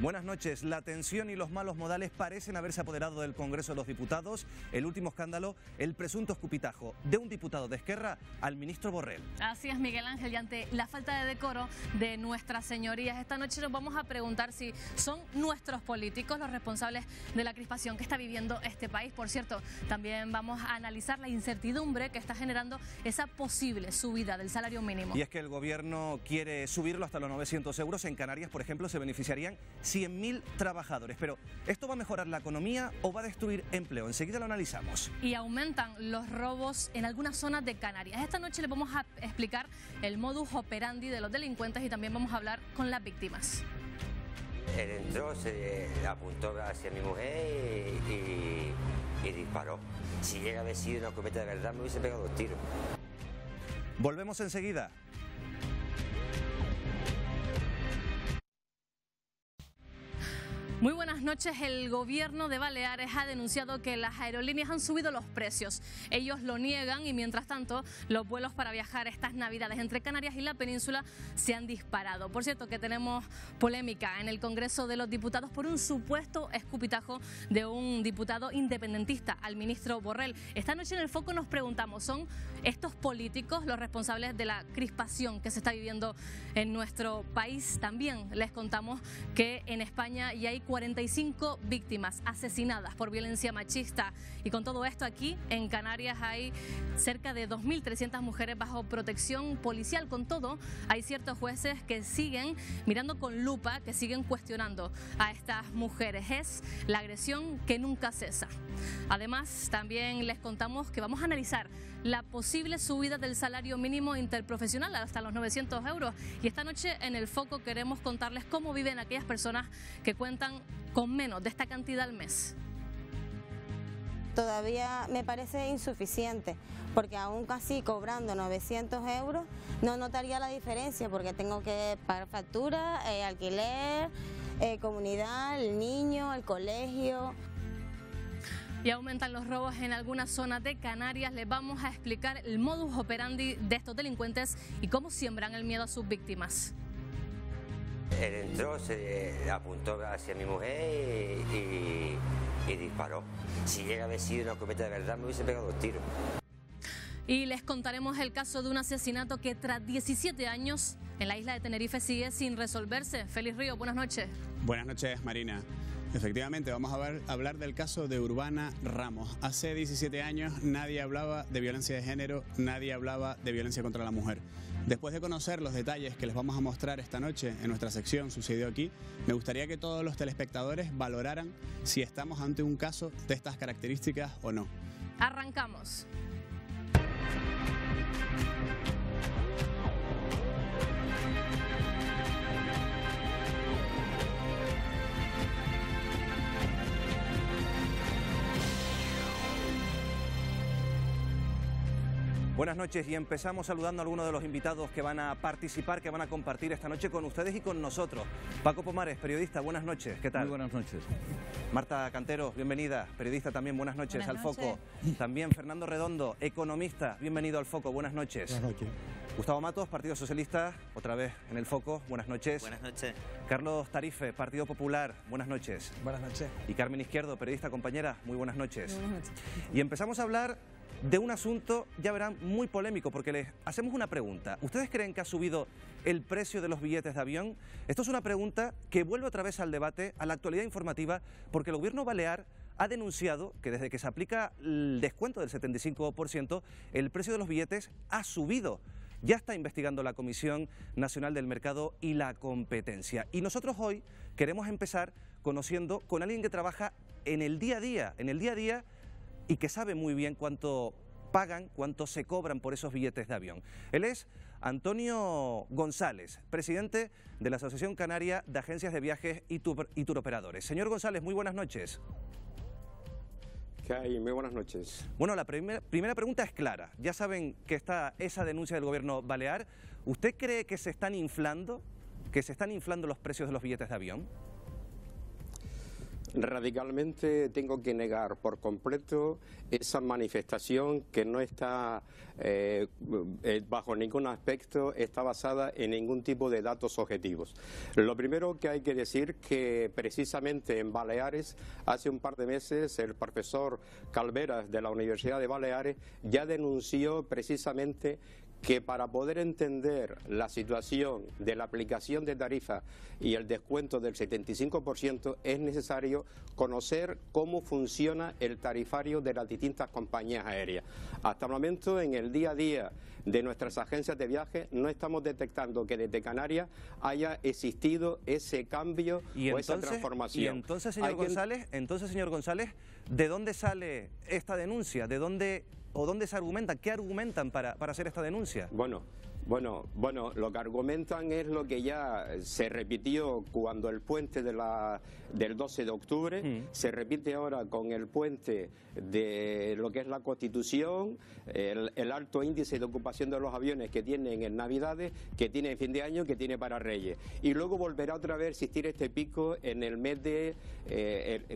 Buenas noches. La tensión y los malos modales parecen haberse apoderado del Congreso de los Diputados. El último escándalo, el presunto escupitajo de un diputado de Esquerra al ministro Borrell. Así es, Miguel Ángel, y ante la falta de decoro de nuestras señorías, esta noche nos vamos a preguntar si son nuestros políticos los responsables de la crispación que está viviendo este país. Por cierto, también vamos a analizar la incertidumbre que está generando esa posible subida del salario mínimo. Y es que el gobierno quiere subirlo hasta los 900 euros. En Canarias, por ejemplo, se beneficiarían 100.000 trabajadores. Pero, ¿esto va a mejorar la economía o va a destruir empleo? Enseguida lo analizamos. Y aumentan los robos en algunas zonas de Canarias. Esta noche les vamos a explicar el modus operandi de los delincuentes y también vamos a hablar con las víctimas. Él entró, se apuntó hacia mi mujer y disparó. Si llega a haber sido una escopeta de verdad, me hubiese pegado 2 tiros. Volvemos enseguida. Muy buenas noches. El gobierno de Baleares ha denunciado que las aerolíneas han subido los precios. Ellos lo niegan y mientras tanto los vuelos para viajar estas navidades entre Canarias y la península se han disparado. Por cierto que tenemos polémica en el Congreso de los Diputados por un supuesto escupitajo de un diputado independentista al ministro Borrell. Esta noche en El Foco nos preguntamos, ¿son estos políticos los responsables de la crispación que se está viviendo en nuestro país? También les contamos que en España ya hay 45 víctimas asesinadas por violencia machista y con todo esto aquí en Canarias hay cerca de 2.300 mujeres bajo protección policial. Con todo, hay ciertos jueces que siguen mirando con lupa, que siguen cuestionando a estas mujeres. Es la agresión que nunca cesa. Además, también les contamos que vamos a analizar la posible subida del salario mínimo interprofesional hasta los 900 euros. Y esta noche en El Foco queremos contarles cómo viven aquellas personas que cuentan con menos de esta cantidad al mes. Todavía me parece insuficiente, porque aún casi cobrando 900 euros no notaría la diferencia, porque tengo que pagar factura, alquiler, comunidad, el niño, el colegio. Y aumentan los robos en algunas zonas de Canarias. Les vamos a explicar el modus operandi de estos delincuentes y cómo siembran el miedo a sus víctimas. Él entró, se apuntó hacia mi mujer y disparó. Si llega a haber sido una escopeta de verdad, me hubiese pegado 2 tiros. Y les contaremos el caso de un asesinato que tras 17 años en la isla de Tenerife sigue sin resolverse. Félix Río, buenas noches. Buenas noches, Marina. Efectivamente, vamos a hablar del caso de Urbana Ramos. Hace 17 años nadie hablaba de violencia de género, nadie hablaba de violencia contra la mujer. Después de conocer los detalles que les vamos a mostrar esta noche en nuestra sección Sucedió Aquí, me gustaría que todos los telespectadores valoraran si estamos ante un caso de estas características o no. Arrancamos. Buenas noches y empezamos saludando a algunos de los invitados que van a participar, que van a compartir esta noche con ustedes y con nosotros. Paco Pomares, periodista, buenas noches, ¿qué tal? Muy buenas noches. Marta Cantero, bienvenida, periodista también, buenas noches al Foco. También Fernando Redondo, economista, bienvenido al Foco, buenas noches. Buenas noches. Gustavo Matos, Partido Socialista, otra vez en el Foco, buenas noches. Buenas noches. Carlos Tarife, Partido Popular, buenas noches. Buenas noches. Y Carmen Izquierdo, periodista compañera, muy buenas noches. Buenas noches. Y empezamos a hablar de un asunto, ya verán, muy polémico, porque les hacemos una pregunta. ¿Ustedes creen que ha subido el precio de los billetes de avión? Esto es una pregunta que vuelve otra vez al debate, a la actualidad informativa, porque el gobierno balear ha denunciado que desde que se aplica el descuento del 75%, el precio de los billetes ha subido. Ya está investigando la Comisión Nacional del Mercado y la Competencia. Y nosotros hoy queremos empezar conociendo con alguien que trabaja en el día a día, y que sabe muy bien cuánto pagan, cuánto se cobran por esos billetes de avión. Él es Antonio González, presidente de la Asociación Canaria de Agencias de Viajes y Turoperadores. Señor González, muy buenas noches. ¿Qué hay? Muy buenas noches. Bueno, la primera pregunta es clara. Ya saben que está esa denuncia del gobierno balear. ¿Usted cree que se están inflando los precios de los billetes de avión? Radicalmente tengo que negar por completo esa manifestación que no está bajo ningún aspecto, está basada en ningún tipo de datos objetivos. Lo primero que hay que decir que precisamente en Baleares, hace un par de meses, el profesor Calveras de la Universidad de Baleares ya denunció precisamente que para poder entender la situación de la aplicación de tarifa y el descuento del 75% es necesario conocer cómo funciona el tarifario de las distintas compañías aéreas. Hasta el momento, en el día a día de nuestras agencias de viaje, no estamos detectando que desde Canarias haya existido ese cambio o esa transformación. Y entonces, señor González, ¿de dónde sale esta denuncia? ¿De dónde o dónde se argumenta? ¿Qué argumentan para hacer esta denuncia? Bueno, lo que argumentan es lo que ya se repitió cuando el puente del 12 de octubre, se repite ahora con el puente de lo que es la Constitución, el alto índice de ocupación de los aviones que tienen en Navidades, que tiene en fin de año, que tiene para Reyes. Y luego volverá otra vez a existir este pico en el mes de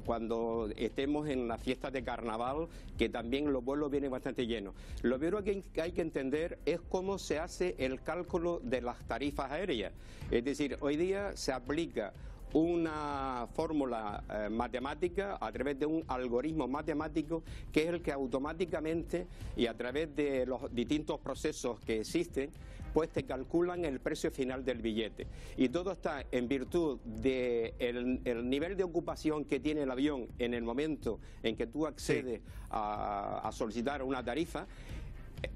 cuando estemos en las fiestas de carnaval, que también los vuelos vienen bastante llenos. Lo primero que hay que entender es cómo se hace el cálculo de las tarifas aéreas. Es decir, hoy día se aplica una fórmula matemática a través de un algoritmo matemático que es el que automáticamente y a través de los distintos procesos que existen pues te calculan el precio final del billete, y todo está en virtud del nivel de ocupación que tiene el avión en el momento en que tú accedes a solicitar una tarifa,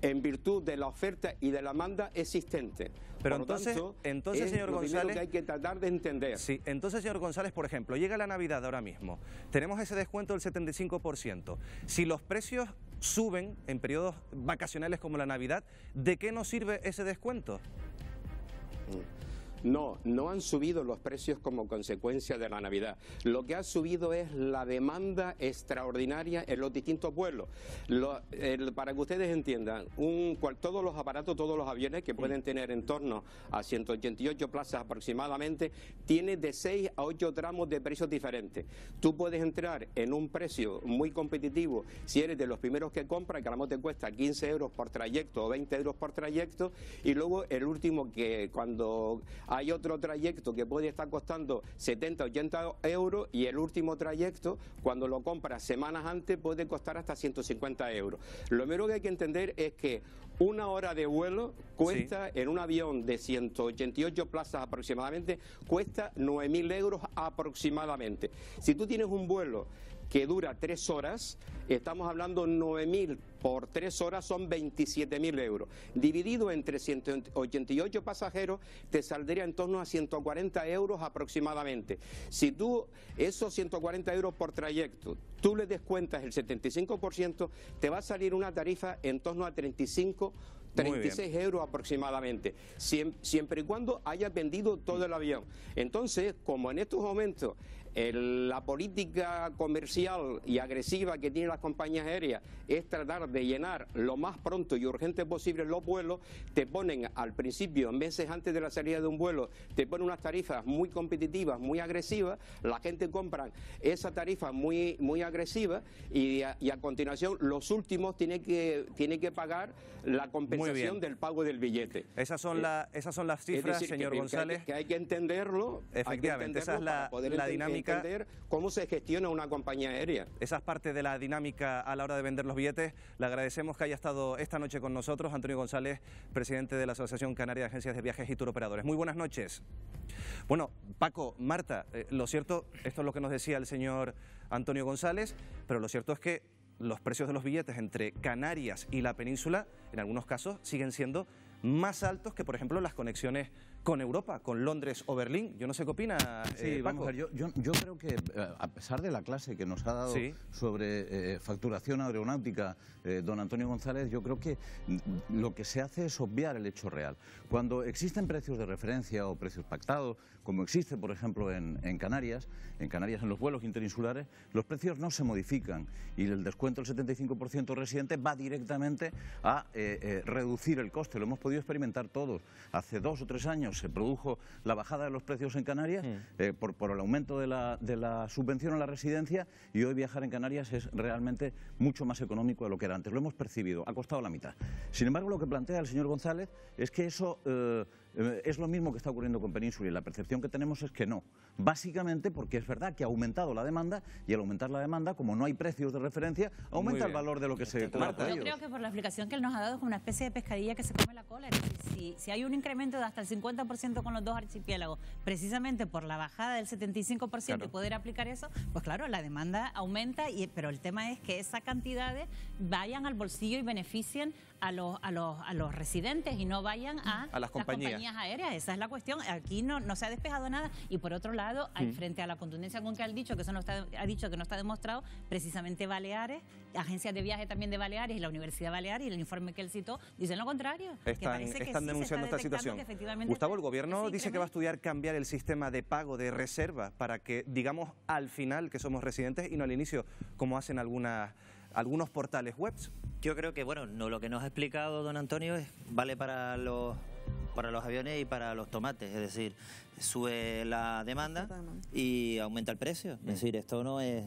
en virtud de la oferta y de la demanda existente. Pero entonces, señor González, que hay que tratar de entender. Sí, entonces, señor González, por ejemplo, llega la Navidad ahora mismo, tenemos ese descuento del 75%. Si los precios suben en periodos vacacionales como la Navidad, ¿de qué nos sirve ese descuento? No han subido los precios como consecuencia de la Navidad. Lo que ha subido es la demanda extraordinaria en los distintos vuelos. Para que ustedes entiendan, todos los aparatos, todos los aviones que pueden tener en torno a 188 plazas aproximadamente, tiene de 6 a 8 tramos de precios diferentes. Tú puedes entrar en un precio muy competitivo si eres de los primeros que compra, que a lo mejor te cuesta 15 euros por trayecto o 20 euros por trayecto, y luego el último, que cuando hay otro trayecto que puede estar costando 70, 80 euros, y el último trayecto, cuando lo compras semanas antes, puede costar hasta 150 euros. Lo primero que hay que entender es que una hora de vuelo cuesta, en un avión de 188 plazas aproximadamente, cuesta 9.000 euros aproximadamente. Si tú tienes un vuelo que dura 3 horas, estamos hablando 9.000 por 3 horas son 27.000 euros. Dividido entre 188 pasajeros, te saldría en torno a 140 euros aproximadamente. Si tú, esos 140 euros por trayecto, tú le descuentas el 75%, te va a salir una tarifa en torno a 36 euros aproximadamente, siempre y cuando hayas vendido todo el avión. Entonces, como en estos momentos la política comercial y agresiva que tienen las compañías aéreas es tratar de llenar lo más pronto y urgente posible los vuelos, te ponen al principio, meses antes de la salida de un vuelo, te ponen unas tarifas muy competitivas, muy agresivas, la gente compra esa tarifa muy agresiva y a continuación los últimos tienen que pagar la compensación del pago del billete. Esas son las cifras, decir, señor González. Que hay que entenderlo. Efectivamente, esa es la dinámica. Entender cómo se gestiona una compañía aérea. Esa es parte de la dinámica a la hora de vender los billetes. Le agradecemos que haya estado esta noche con nosotros, Antonio González, presidente de la Asociación Canaria de Agencias de Viajes y Turoperadores. Muy buenas noches. Bueno, Paco, Marta, lo cierto, esto es lo que nos decía el señor Antonio González, pero lo cierto es que los precios de los billetes entre Canarias y la península, en algunos casos, siguen siendo más altos que, por ejemplo, las conexiones con Europa, con Londres o Berlín. Yo no sé qué opina, sí, Paco. Vamos a ver, yo creo que, a pesar de la clase que nos ha dado sobre facturación aeronáutica don Antonio González, yo creo que lo que se hace es obviar el hecho real. Cuando existen precios de referencia o precios pactados, como existe, por ejemplo, en Canarias, en los vuelos interinsulares, los precios no se modifican y el descuento del 75% residente va directamente a reducir el coste. Lo hemos podido experimentar todos. Hace 2 o 3 años años se produjo la bajada de los precios en Canarias por el aumento de la subvención a la residencia, y hoy viajar en Canarias es realmente mucho más económico de lo que era antes. Lo hemos percibido, ha costado la mitad. Sin embargo, lo que plantea el señor González es que eso es lo mismo que está ocurriendo con Península, y la percepción que tenemos es que no. Básicamente porque es verdad que ha aumentado la demanda, y al aumentar la demanda, como no hay precios de referencia, aumenta el valor de lo que se cobra por ellos. Yo creo que por la explicación que él nos ha dado es una especie de pescadilla que se come la cola. Es decir, si hay un incremento de hasta el 50% con los dos archipiélagos, precisamente por la bajada del 75% y poder aplicar eso, pues claro, la demanda aumenta, pero el tema es que esas cantidades vayan al bolsillo y beneficien a los residentes y no vayan a las compañías aéreas. Esa es la cuestión. Aquí no se ha despejado nada, y por otro lado, frente a la contundencia con que ha dicho que eso no está demostrado, precisamente Baleares, agencias de viaje también de Baleares y la Universidad Baleares, y el informe que él citó dicen lo contrario. Están denunciando esta situación. Gustavo, el gobierno dice que va a estudiar cambiar el sistema de pago de reserva para que digamos al final que somos residentes y no al inicio, como hacen algunos portales web. Yo creo que, bueno, lo que nos ha explicado don Antonio vale para los aviones y para los tomates, es decir, sube la demanda y aumenta el precio. Es decir, esto no es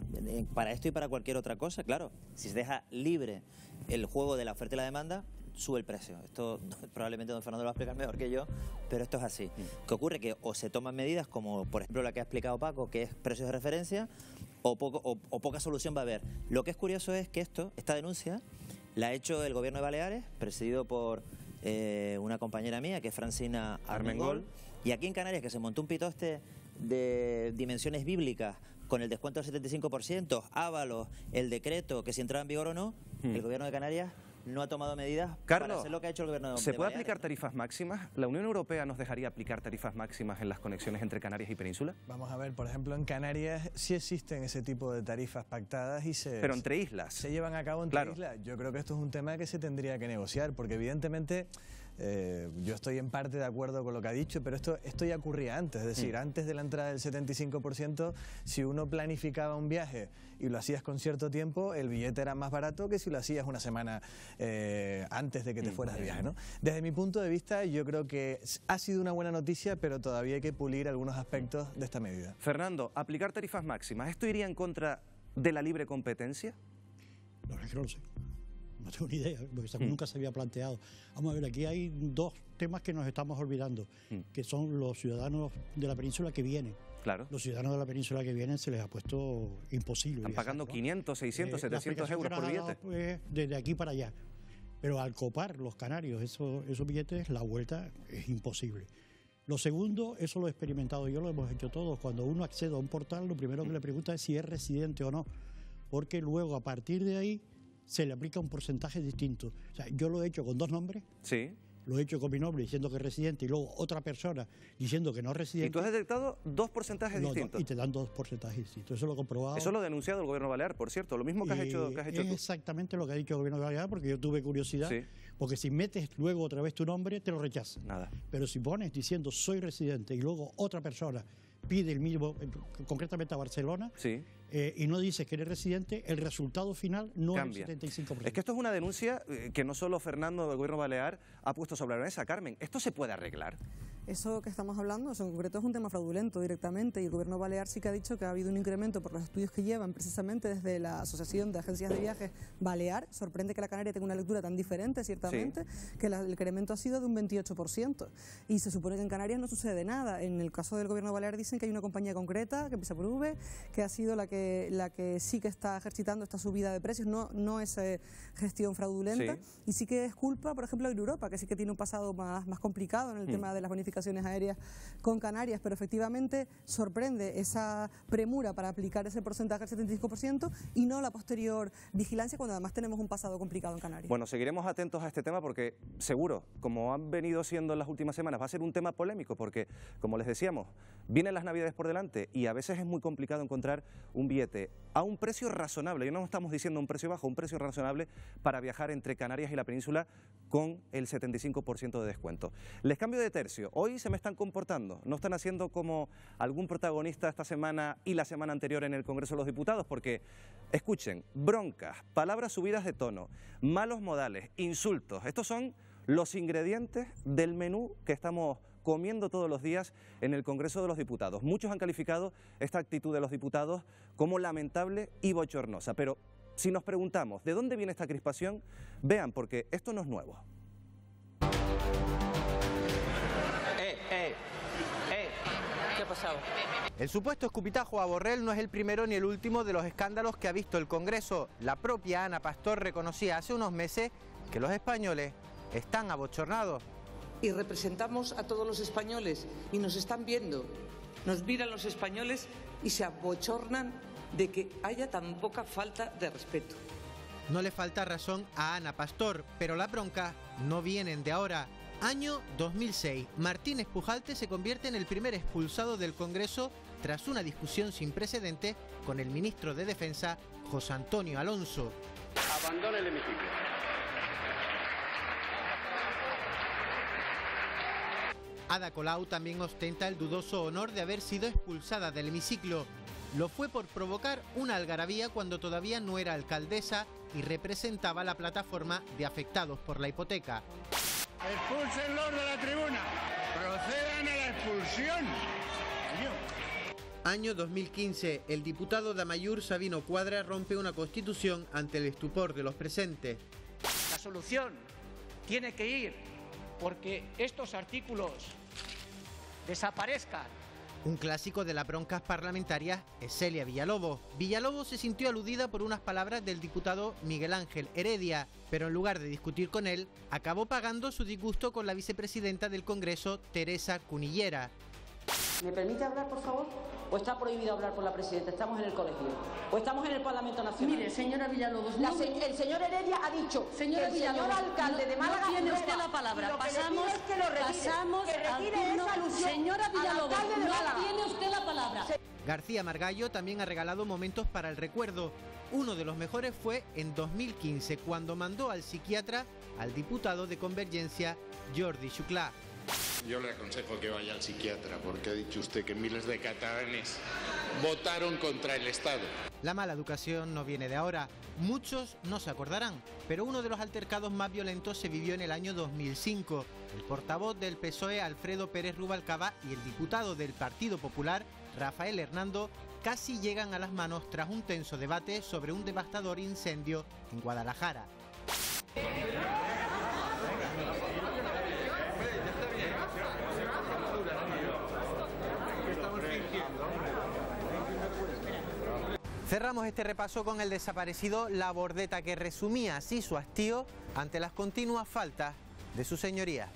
para esto y para cualquier otra cosa. Claro, si se deja libre el juego de la oferta y la demanda, sube el precio. Esto probablemente don Fernando lo va a explicar mejor que yo, pero esto es así. ¿Qué ocurre? Que o se toman medidas como, por ejemplo, la que ha explicado Paco, que es precios de referencia, o poca solución va a haber. Lo que es curioso es que esta denuncia la ha hecho el gobierno de Baleares, presidido por una compañera mía, que es Francina Armengol, y aquí en Canarias, que se montó un pitoste de dimensiones bíblicas con el descuento del 75%, Ábalos, el decreto, que si entraba en vigor o no, el gobierno de Canarias no ha tomado medidas para hacer lo que ha hecho el gobierno de ¿Se puede Baleares? aplicar tarifas máximas? ¿La Unión Europea nos dejaría aplicar tarifas máximas en las conexiones entre Canarias y Península? Vamos a ver, por ejemplo, en Canarias sí existen ese tipo de tarifas pactadas pero entre islas. Se llevan a cabo entre islas. Yo creo que esto es un tema que se tendría que negociar, porque evidentemente yo estoy en parte de acuerdo con lo que ha dicho, pero esto ya ocurría antes, es decir, antes de la entrada del 75%, si uno planificaba un viaje y lo hacías con cierto tiempo, el billete era más barato que si lo hacías una semana antes de que te fueras de viaje, ¿no? Desde mi punto de vista, yo creo que ha sido una buena noticia, pero todavía hay que pulir algunos aspectos de esta medida. Fernando, aplicar tarifas máximas, ¿esto iría en contra de la libre competencia? La verdad es que no lo sé. No tengo ni idea, porque nunca se había planteado. Vamos a ver, aquí hay dos temas que nos estamos olvidando, que son los ciudadanos de la península que vienen. Claro. Los ciudadanos de la península que vienen se les ha puesto imposible. Están pagando 500, 600, 700 euros por billete. Pues, desde aquí para allá. Pero al copar los canarios esos billetes, la vuelta es imposible. Lo segundo, eso lo he experimentado yo, lo hemos hecho todos. Cuando uno accede a un portal, lo primero que le pregunta es si es residente o no. Porque luego, a partir de ahí, se le aplica un porcentaje distinto. O sea, yo lo he hecho con dos nombres. Sí. Lo he hecho con mi nombre diciendo que es residente y luego otra persona diciendo que no es residente. ¿Y tú has detectado dos porcentajes distintos? Y te dan dos porcentajes distintos. Eso lo he comprobado. Eso lo ha denunciado el gobierno balear, por cierto. Lo mismo que has hecho tú. Es exactamente lo que ha dicho el gobierno balear, porque yo tuve curiosidad. Sí. Porque si metes luego otra vez tu nombre, te lo rechazan. Nada. Pero si pones diciendo soy residente y luego otra persona pide el mismo, concretamente a Barcelona, y no dices que eres residente, el resultado final no cambia. Es el 75%. Es que esto es una denuncia que no solo Fernando del gobierno balear ha puesto sobre la mesa. Carmen, ¿esto se puede arreglar? Eso que estamos hablando, eso en concreto es un tema fraudulento directamente, y el gobierno balear sí que ha dicho que ha hado un incremento por los estudios que llevan precisamente desde la Asociación de Agencias de Viajes Balear. Sorprende que la Canaria tenga una lectura tan diferente, ciertamente, que el incremento ha sido de un 28%. Y se supone que en Canarias no sucede nada. En el caso del gobierno balear dicen que hay una compañía concreta, que empieza por V, que ha sido la que sí que está ejercitando esta subida de precios, no es gestión fraudulenta. Y sí que es culpa, por ejemplo, de Europa, que sí que tiene un pasado más complicado en el tema de las bonificaciones aéreas con Canarias, pero efectivamente sorprende esa premura para aplicar ese porcentaje del 75% y no la posterior vigilancia, cuando además tenemos un pasado complicado en Canarias. Bueno, seguiremos atentos a este tema porque seguro, como han venido siendo en las últimas semanas, va a ser un tema polémico porque, como les decíamos, vienen las Navidades por delante y a veces es muy complicado encontrar un billete a un precio razonable. Y no estamos diciendo un precio bajo, un precio razonable para viajar entre Canarias y la península con el 75% de descuento. Les cambio de tercio. Hoy se me están comportando, no están haciendo como algún protagonista esta semana y la semana anterior en el Congreso de los Diputados, porque, escuchen, broncas, palabras subidas de tono, malos modales, insultos, estos son los ingredientes del menú que estamos comiendo todos los días en el Congreso de los Diputados. Muchos han calificado esta actitud de los diputados como lamentable y bochornosa, pero si nos preguntamos ¿de dónde viene esta crispación? Vean, porque esto no es nuevo. ¿Qué ha pasado? El supuesto escupitajo a Borrell no es el primero ni el último de los escándalos que ha visto el Congreso. La propia Ana Pastor reconocía hace unos meses que los españoles están abochornados. Y representamos a todos los españoles y nos están viendo. Nos miran los españoles y se abochornan de que haya tan poca falta de respeto. No le falta razón a Ana Pastor, pero las broncas no vienen de ahora. Año 2006. Martínez Pujalte se convierte en el primer expulsado del Congreso tras una discusión sin precedentes con el ministro de Defensa, José Antonio Alonso. Abandone el hemiciclo. Ada Colau también ostenta el dudoso honor de haber sido expulsada del hemiciclo. Lo fue por provocar una algarabía cuando todavía no era alcaldesa y representaba la plataforma de afectados por la hipoteca. Expúlsenlos de la tribuna. Procedan a la expulsión. Año 2015. El diputado de Amaiur, Sabino Cuadra, rompe una constitución ante el estupor de los presentes. La solución tiene que ir porque estos artículos desaparezcan. Un clásico de las broncas parlamentarias es Celia Villalobos. Villalobos se sintió aludida por unas palabras del diputado Miguel Ángel Heredia, pero en lugar de discutir con él, acabó pagando su disgusto con la vicepresidenta del Congreso, Teresa Cunillera. ¿Me permite hablar, por favor? ¿O está prohibido hablar por la presidenta? Estamos en el colegio. ¿O estamos en el Parlamento Nacional? Mire, señora Villalobos... El señor Heredia ha dicho señora que el señor alcalde de Málaga... No tiene usted la palabra. Pasamos al turno. Señora Villalobos, no tiene usted la palabra. García Margallo también ha regalado momentos para el recuerdo. Uno de los mejores fue en 2015, cuando mandó al psiquiatra al diputado de Convergencia, Jordi Xuclà. Yo le aconsejo que vaya al psiquiatra porque ha dicho usted que miles de catalanes votaron contra el Estado. La mala educación no viene de ahora. Muchos no se acordarán, pero uno de los altercados más violentos se vivió en el año 2005. El portavoz del PSOE, Alfredo Pérez Rubalcaba, y el diputado del Partido Popular, Rafael Hernando, casi llegan a las manos tras un tenso debate sobre un devastador incendio en Guadalajara. Cerramos este repaso con el desaparecido La Bordeta, que resumía así su hastío ante las continuas faltas de su señoría.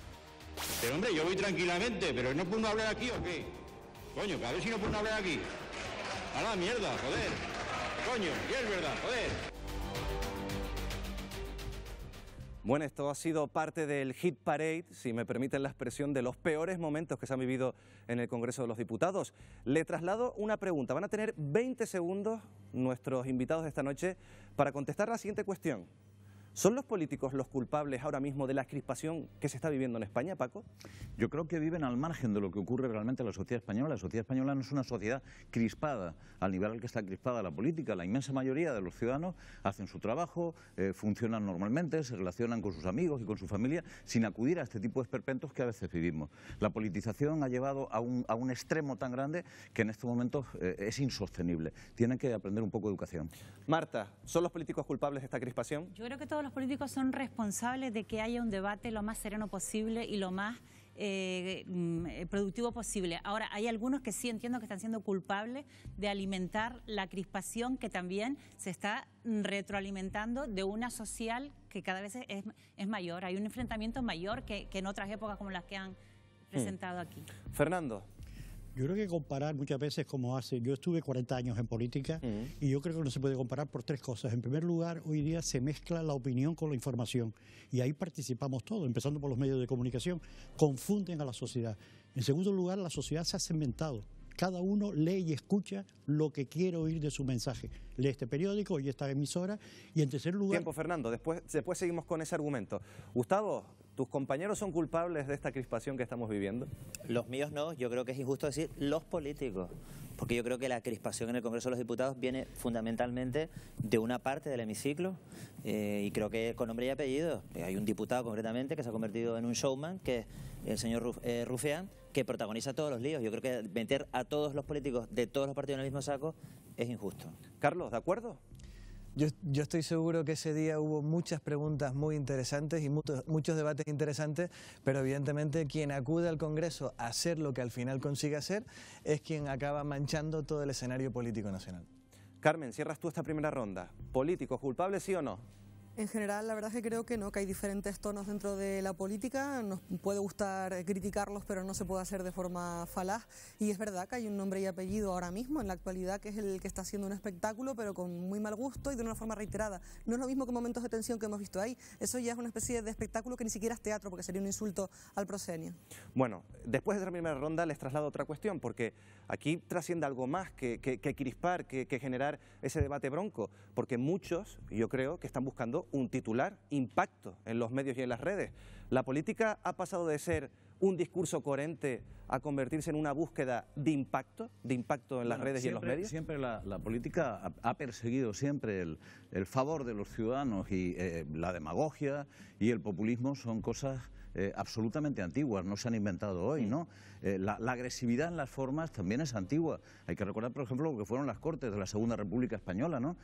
Pero hombre, yo voy tranquilamente, pero ¿no puedo hablar aquí o qué? Coño, a ver si no puedo hablar aquí. A la mierda, joder. Coño, que es verdad, joder. Bueno, esto ha sido parte del hit parade, si me permiten la expresión, de los peores momentos que se han vivido en el Congreso de los Diputados. Le traslado una pregunta. Van a tener 20 segundos nuestros invitados de esta noche para contestar la siguiente cuestión. ¿Son los políticos los culpables ahora mismo de la crispación que se está viviendo en España, Paco? Yo creo que viven al margen de lo que ocurre realmente en la sociedad española. La sociedad española no es una sociedad crispada al nivel al que está crispada la política. La inmensa mayoría de los ciudadanos hacen su trabajo, funcionan normalmente, se relacionan con sus amigos y con su familia sin acudir a este tipo de esperpentos que a veces vivimos. La politización ha llevado a un extremo tan grande que en estos momentos es insostenible. Tienen que aprender un poco de educación. Marta, ¿son los políticos culpables de esta crispación? Yo creo que todos los políticos son responsables de que haya un debate lo más sereno posible y lo más productivo posible. Ahora, hay algunos que sí entiendo que están siendo culpables de alimentar la crispación que también se está retroalimentando de una social que cada vez es mayor. Hay un enfrentamiento mayor que en otras épocas como las que han presentado aquí. Fernando. Yo creo que comparar muchas veces como hace... Yo estuve 40 años en política y yo creo que no se puede comparar por tres cosas. En primer lugar, hoy día se mezcla la opinión con la información y ahí participamos todos, empezando por los medios de comunicación, confunden a la sociedad. En segundo lugar, la sociedad se ha segmentado. Cada uno lee y escucha lo que quiere oír de su mensaje. Lee este periódico, oye esta emisora y en tercer lugar... Tiempo, Fernando. Después seguimos con ese argumento. Gustavo, ¿tus compañeros son culpables de esta crispación que estamos viviendo? Los míos no. Yo creo que es injusto decir los políticos. Porque yo creo que la crispación en el Congreso de los Diputados viene fundamentalmente de una parte del hemiciclo y creo que con nombre y apellido. Hay un diputado concretamente que se ha convertido en un showman, que es el señor Rufián, que protagoniza todos los líos. Yo creo que meter a todos los políticos de todos los partidos en el mismo saco es injusto. Carlos, ¿de acuerdo? Yo estoy seguro que ese día hubo muchas preguntas muy interesantes y muchos debates interesantes, pero evidentemente quien acude al Congreso a hacer lo que al final consigue hacer es quien acaba manchando todo el escenario político nacional. Carmen, cierras tú esta primera ronda. ¿Políticos culpables, sí o no? En general, la verdad es que creo que no, que hay diferentes tonos dentro de la política. Nos puede gustar criticarlos, pero no se puede hacer de forma falaz. Y es verdad que hay un nombre y apellido ahora mismo, en la actualidad, que es el que está haciendo un espectáculo, pero con muy mal gusto y de una forma reiterada. No es lo mismo que momentos de tensión que hemos visto ahí. Eso ya es una especie de espectáculo que ni siquiera es teatro, porque sería un insulto al proscenio. Bueno, después de esta primera ronda les traslado otra cuestión, porque aquí trasciende algo más que crispar, que generar ese debate bronco, porque muchos, yo creo, que están buscando un titular, impacto en los medios y en las redes. La política ha pasado de ser un discurso coherente a convertirse en una búsqueda de impacto en las redes y en los medios. Siempre la política ha perseguido siempre el favor de los ciudadanos y la demagogia y el populismo son cosas absolutamente antiguas, no se han inventado hoy, ¿no? La agresividad en las formas también es antigua. Hay que recordar, por ejemplo, lo que fueron las Cortes de la Segunda República Española, ¿no?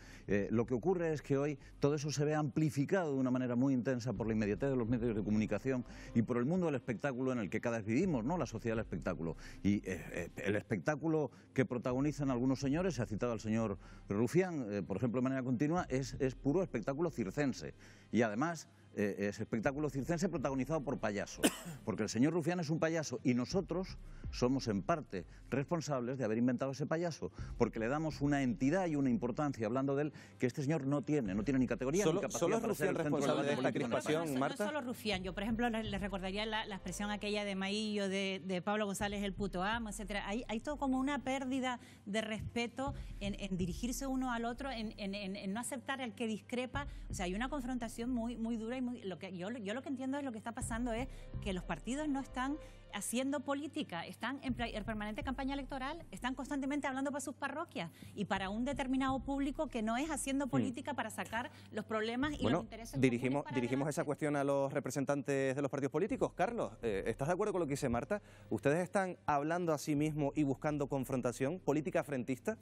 Lo que ocurre es que hoy todo eso se ve amplificado de una manera muy intensa por la inmediatez de los medios de comunicación y por el mundo del espectáculo en el que cada vez vivimos, ¿no? La sociedad del espectáculo. Y el espectáculo que protagonizan algunos señores, se ha citado al señor Rufián, por ejemplo, de manera continua, es puro espectáculo circense. Y además es espectáculo circense protagonizado por payasos, porque el señor Rufián es un payaso y nosotros somos en parte responsables de haber inventado ese payaso, porque le damos una entidad y una importancia, hablando de él, que este señor no tiene ni categoría ni capacidad. ¿Solo es Rufián responsable de esta crispación, Marta? No solo Rufián, yo por ejemplo le recordaría la expresión aquella de Maillo, de Pablo González, el puto amo, etcétera. Hay todo como una pérdida de respeto en dirigirse uno al otro, en no aceptar al que discrepa. O sea, hay una confrontación muy dura y yo lo que entiendo es lo que está pasando es que los partidos no están haciendo política, están en permanente campaña electoral, están constantemente hablando para sus parroquias y para un determinado público que no es haciendo política para sacar los problemas y los intereses. Dirigimos esa cuestión a los representantes de los partidos políticos. Carlos, ¿estás de acuerdo con lo que dice Marta? ¿Ustedes están hablando a sí mismos y buscando confrontación, política frentista?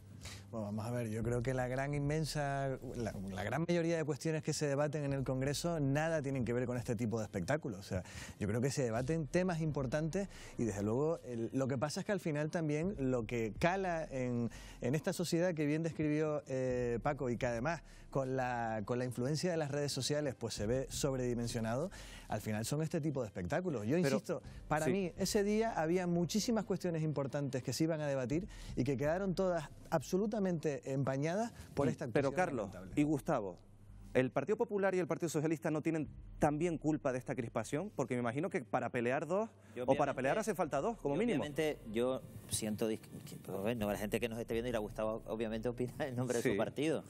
Bueno, vamos a ver, yo creo que la gran mayoría de cuestiones que se debaten en el Congreso nada tienen que ver con este tipo de espectáculos. O sea, yo creo que se debaten temas importantes y desde luego lo que pasa es que al final también lo que cala en esta sociedad que bien describió Paco y que además con la influencia de las redes sociales pues se ve sobredimensionado, al final son este tipo de espectáculos. Yo insisto, para mí ese día había muchísimas cuestiones importantes que se iban a debatir y que quedaron todas absolutamente empañadas por esta actuación. Pero Carlos y Gustavo, ¿el Partido Popular y el Partido Socialista no tienen también culpa de esta crispación? Porque me imagino que para pelear dos, o para pelear hace falta dos, como mínimo. Obviamente yo siento, bueno, la gente que nos esté viendo irá Gustavo, obviamente opina en nombre de su partido.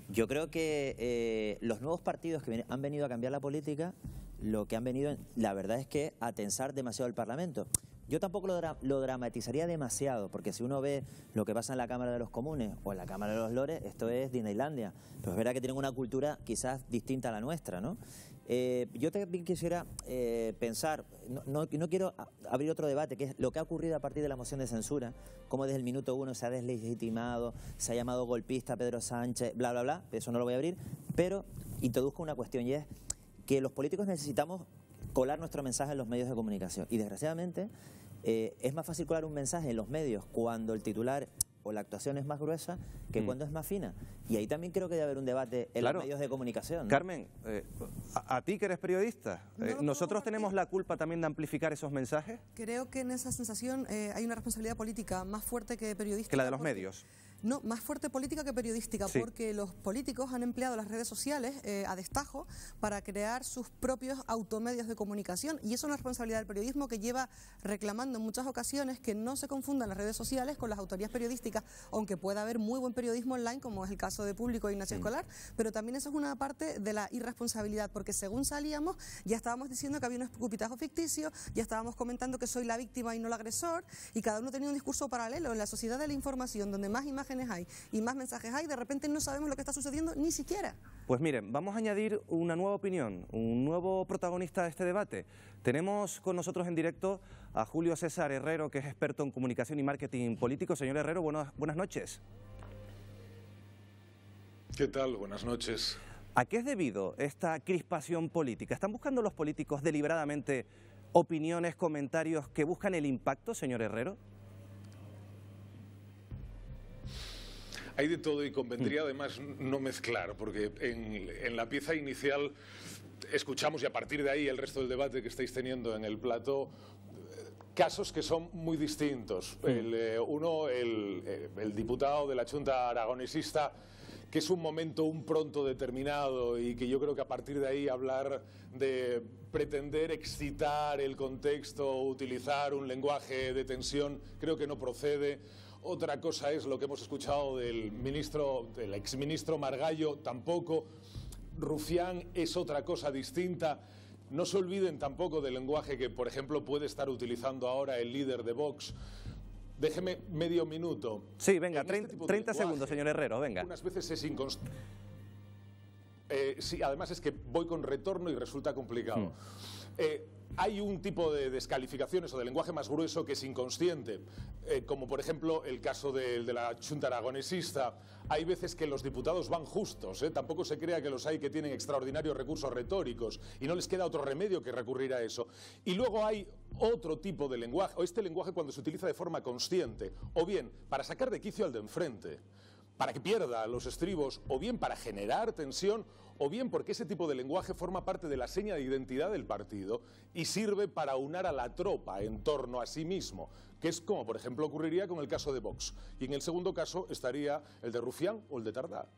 Yo creo que los nuevos partidos que han venido a cambiar la política, lo que han venido, la verdad es que a tensar demasiado el Parlamento. Yo tampoco lo dramatizaría demasiado, porque si uno ve lo que pasa en la Cámara de los Comunes o en la Cámara de los Lores, esto es Disneylandia. Pero es verdad que tienen una cultura quizás distinta a la nuestra, ¿no? Yo también quisiera pensar, no quiero abrir otro debate, que es lo que ha ocurrido a partir de la moción de censura, cómo desde el minuto 1 se ha deslegitimado, se ha llamado golpista a Pedro Sánchez, bla, bla, bla, eso no lo voy a abrir, pero introduzco una cuestión y es que los políticos necesitamos colar nuestro mensaje en los medios de comunicación y desgraciadamente es más fácil colar un mensaje en los medios cuando el titular o la actuación es más gruesa que cuando es más fina. Y ahí también creo que debe haber un debate en los medios de comunicación, ¿no? Carmen, a ti que eres periodista, ¿nosotros tenemos la culpa también de amplificar esos mensajes? Creo que en esa sensación hay una responsabilidad política más fuerte que periodística. Que la de los medios. No, más fuerte política que periodística, porque los políticos han empleado las redes sociales a destajo para crear sus propios automedios de comunicación y eso es una responsabilidad del periodismo que lleva reclamando en muchas ocasiones que no se confundan las redes sociales con las autorías periodísticas, aunque pueda haber muy buen periodismo online, como es el caso de Público e Ignacio Escolar, pero también eso es una parte de la irresponsabilidad, porque según salíamos ya estábamos diciendo que había un escupitajo ficticio, ya estábamos comentando que soy la víctima y no el agresor, y cada uno tenía un discurso paralelo. En la sociedad de la información, donde más imágenes imágenes hay y más mensajes hay, de repente no sabemos lo que está sucediendo ni siquiera. Pues miren, vamos a añadir una nueva opinión, un nuevo protagonista de este debate. Tenemos con nosotros en directo a Julio César Herrero, que es experto en comunicación y marketing político. Señor Herrero, buenas noches. ¿Qué tal? Buenas noches. ¿A qué es debido esta crispación política? ¿Están buscando los políticos deliberadamente opiniones, comentarios que buscan el impacto, señor Herrero? Hay de todo y convendría además no mezclar, porque en la pieza inicial escuchamos, y a partir de ahí el resto del debate que estáis teniendo en el plató, casos que son muy distintos. Uno, el diputado de la Xunta Aragonesista, que es un momento un pronto determinado y que yo creo que a partir de ahí hablar de pretender excitar el contexto, utilizar un lenguaje de tensión, creo que no procede. Otra cosa es lo que hemos escuchado del exministro Margallo, tampoco. Rufián es otra cosa distinta. No se olviden tampoco del lenguaje que, por ejemplo, puede estar utilizando ahora el líder de Vox. Déjeme medio minuto. Sí, venga, 30 segundos, señor Herrero, venga. Unas veces es inconstante. Sí, además es que voy con retorno y resulta complicado. Hay un tipo de descalificaciones o de lenguaje más grueso que es inconsciente, como por ejemplo el caso de la Xunta Aragonesista. Hay veces que los diputados van justos, tampoco se crea que los hay que tienen extraordinarios recursos retóricos y no les queda otro remedio que recurrir a eso. Y luego hay otro tipo de lenguaje, o este lenguaje cuando se utiliza de forma consciente, o bien para sacar de quicio al de enfrente, para que pierda los estribos, o bien para generar tensión, o bien porque ese tipo de lenguaje forma parte de la seña de identidad del partido y sirve para unar a la tropa en torno a sí mismo, que es como, por ejemplo, ocurriría con el caso de Vox. Y en el segundo caso estaría el de Rufián o el de Tardá.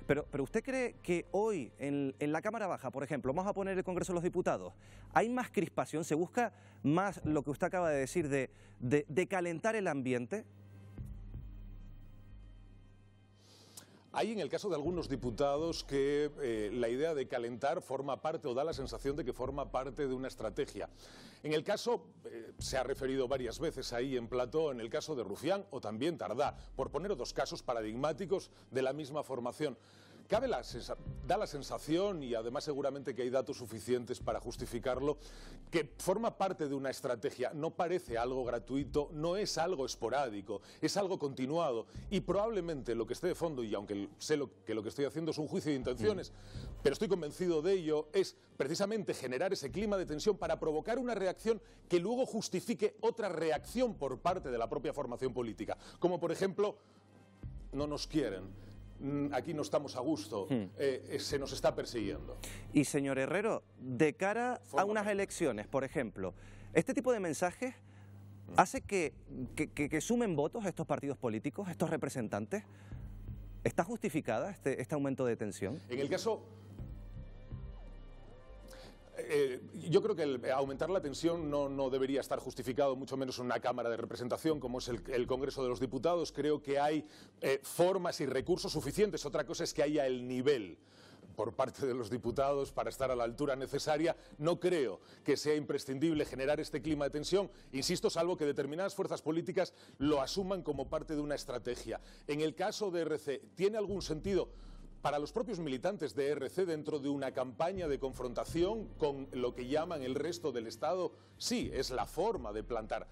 Pero ¿usted cree que hoy, en la Cámara Baja, por ejemplo, vamos a poner el Congreso de los Diputados, hay más crispación, se busca más lo que usted acaba de decir de calentar el ambiente? Hay en el caso de algunos diputados que la idea de calentar forma parte o da la sensación de que forma parte de una estrategia. En el caso, se ha referido varias veces ahí en plató, en el caso de Rufián o también Tardá, por poner dos casos paradigmáticos de la misma formación. Da la sensación, y además seguramente que hay datos suficientes para justificarlo, que forma parte de una estrategia, no parece algo gratuito, no es algo esporádico, es algo continuado y probablemente lo que esté de fondo, y aunque sé que lo que estoy haciendo es un juicio de intenciones, pero estoy convencido de ello, es precisamente generar ese clima de tensión para provocar una reacción que luego justifique otra reacción por parte de la propia formación política, como por ejemplo, no nos quieren. Aquí no estamos a gusto, se nos está persiguiendo. Y señor Herrero, de cara a unas elecciones, por ejemplo, ¿este tipo de mensajes hace que sumen votos a estos partidos políticos, a estos representantes? ¿Está justificada este aumento de tensión? En el caso... yo creo que aumentar la tensión no debería estar justificado, mucho menos en una Cámara de Representación como es el Congreso de los Diputados. Creo que hay formas y recursos suficientes. Otra cosa es que haya el nivel por parte de los diputados para estar a la altura necesaria. No creo que sea imprescindible generar este clima de tensión, insisto, salvo que determinadas fuerzas políticas lo asuman como parte de una estrategia. En el caso de RC, ¿tiene algún sentido? Para los propios militantes de RC, dentro de una campaña de confrontación con lo que llaman el resto del Estado, sí, es la forma de plantar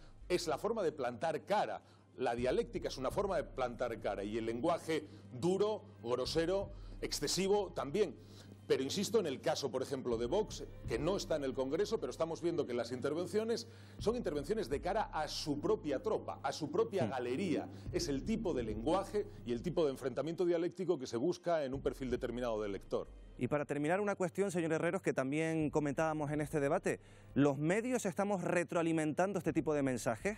cara. La dialéctica es una forma de plantar cara y el lenguaje duro, grosero, excesivo también. Pero insisto, en el caso, por ejemplo, de Vox, que no está en el Congreso, pero estamos viendo que las intervenciones son intervenciones de cara a su propia tropa, a su propia galería. Es el tipo de lenguaje y el tipo de enfrentamiento dialéctico que se busca en un perfil determinado del elector. Y para terminar, una cuestión, señor Herreros, que también comentábamos en este debate. ¿Los medios estamos retroalimentando este tipo de mensajes?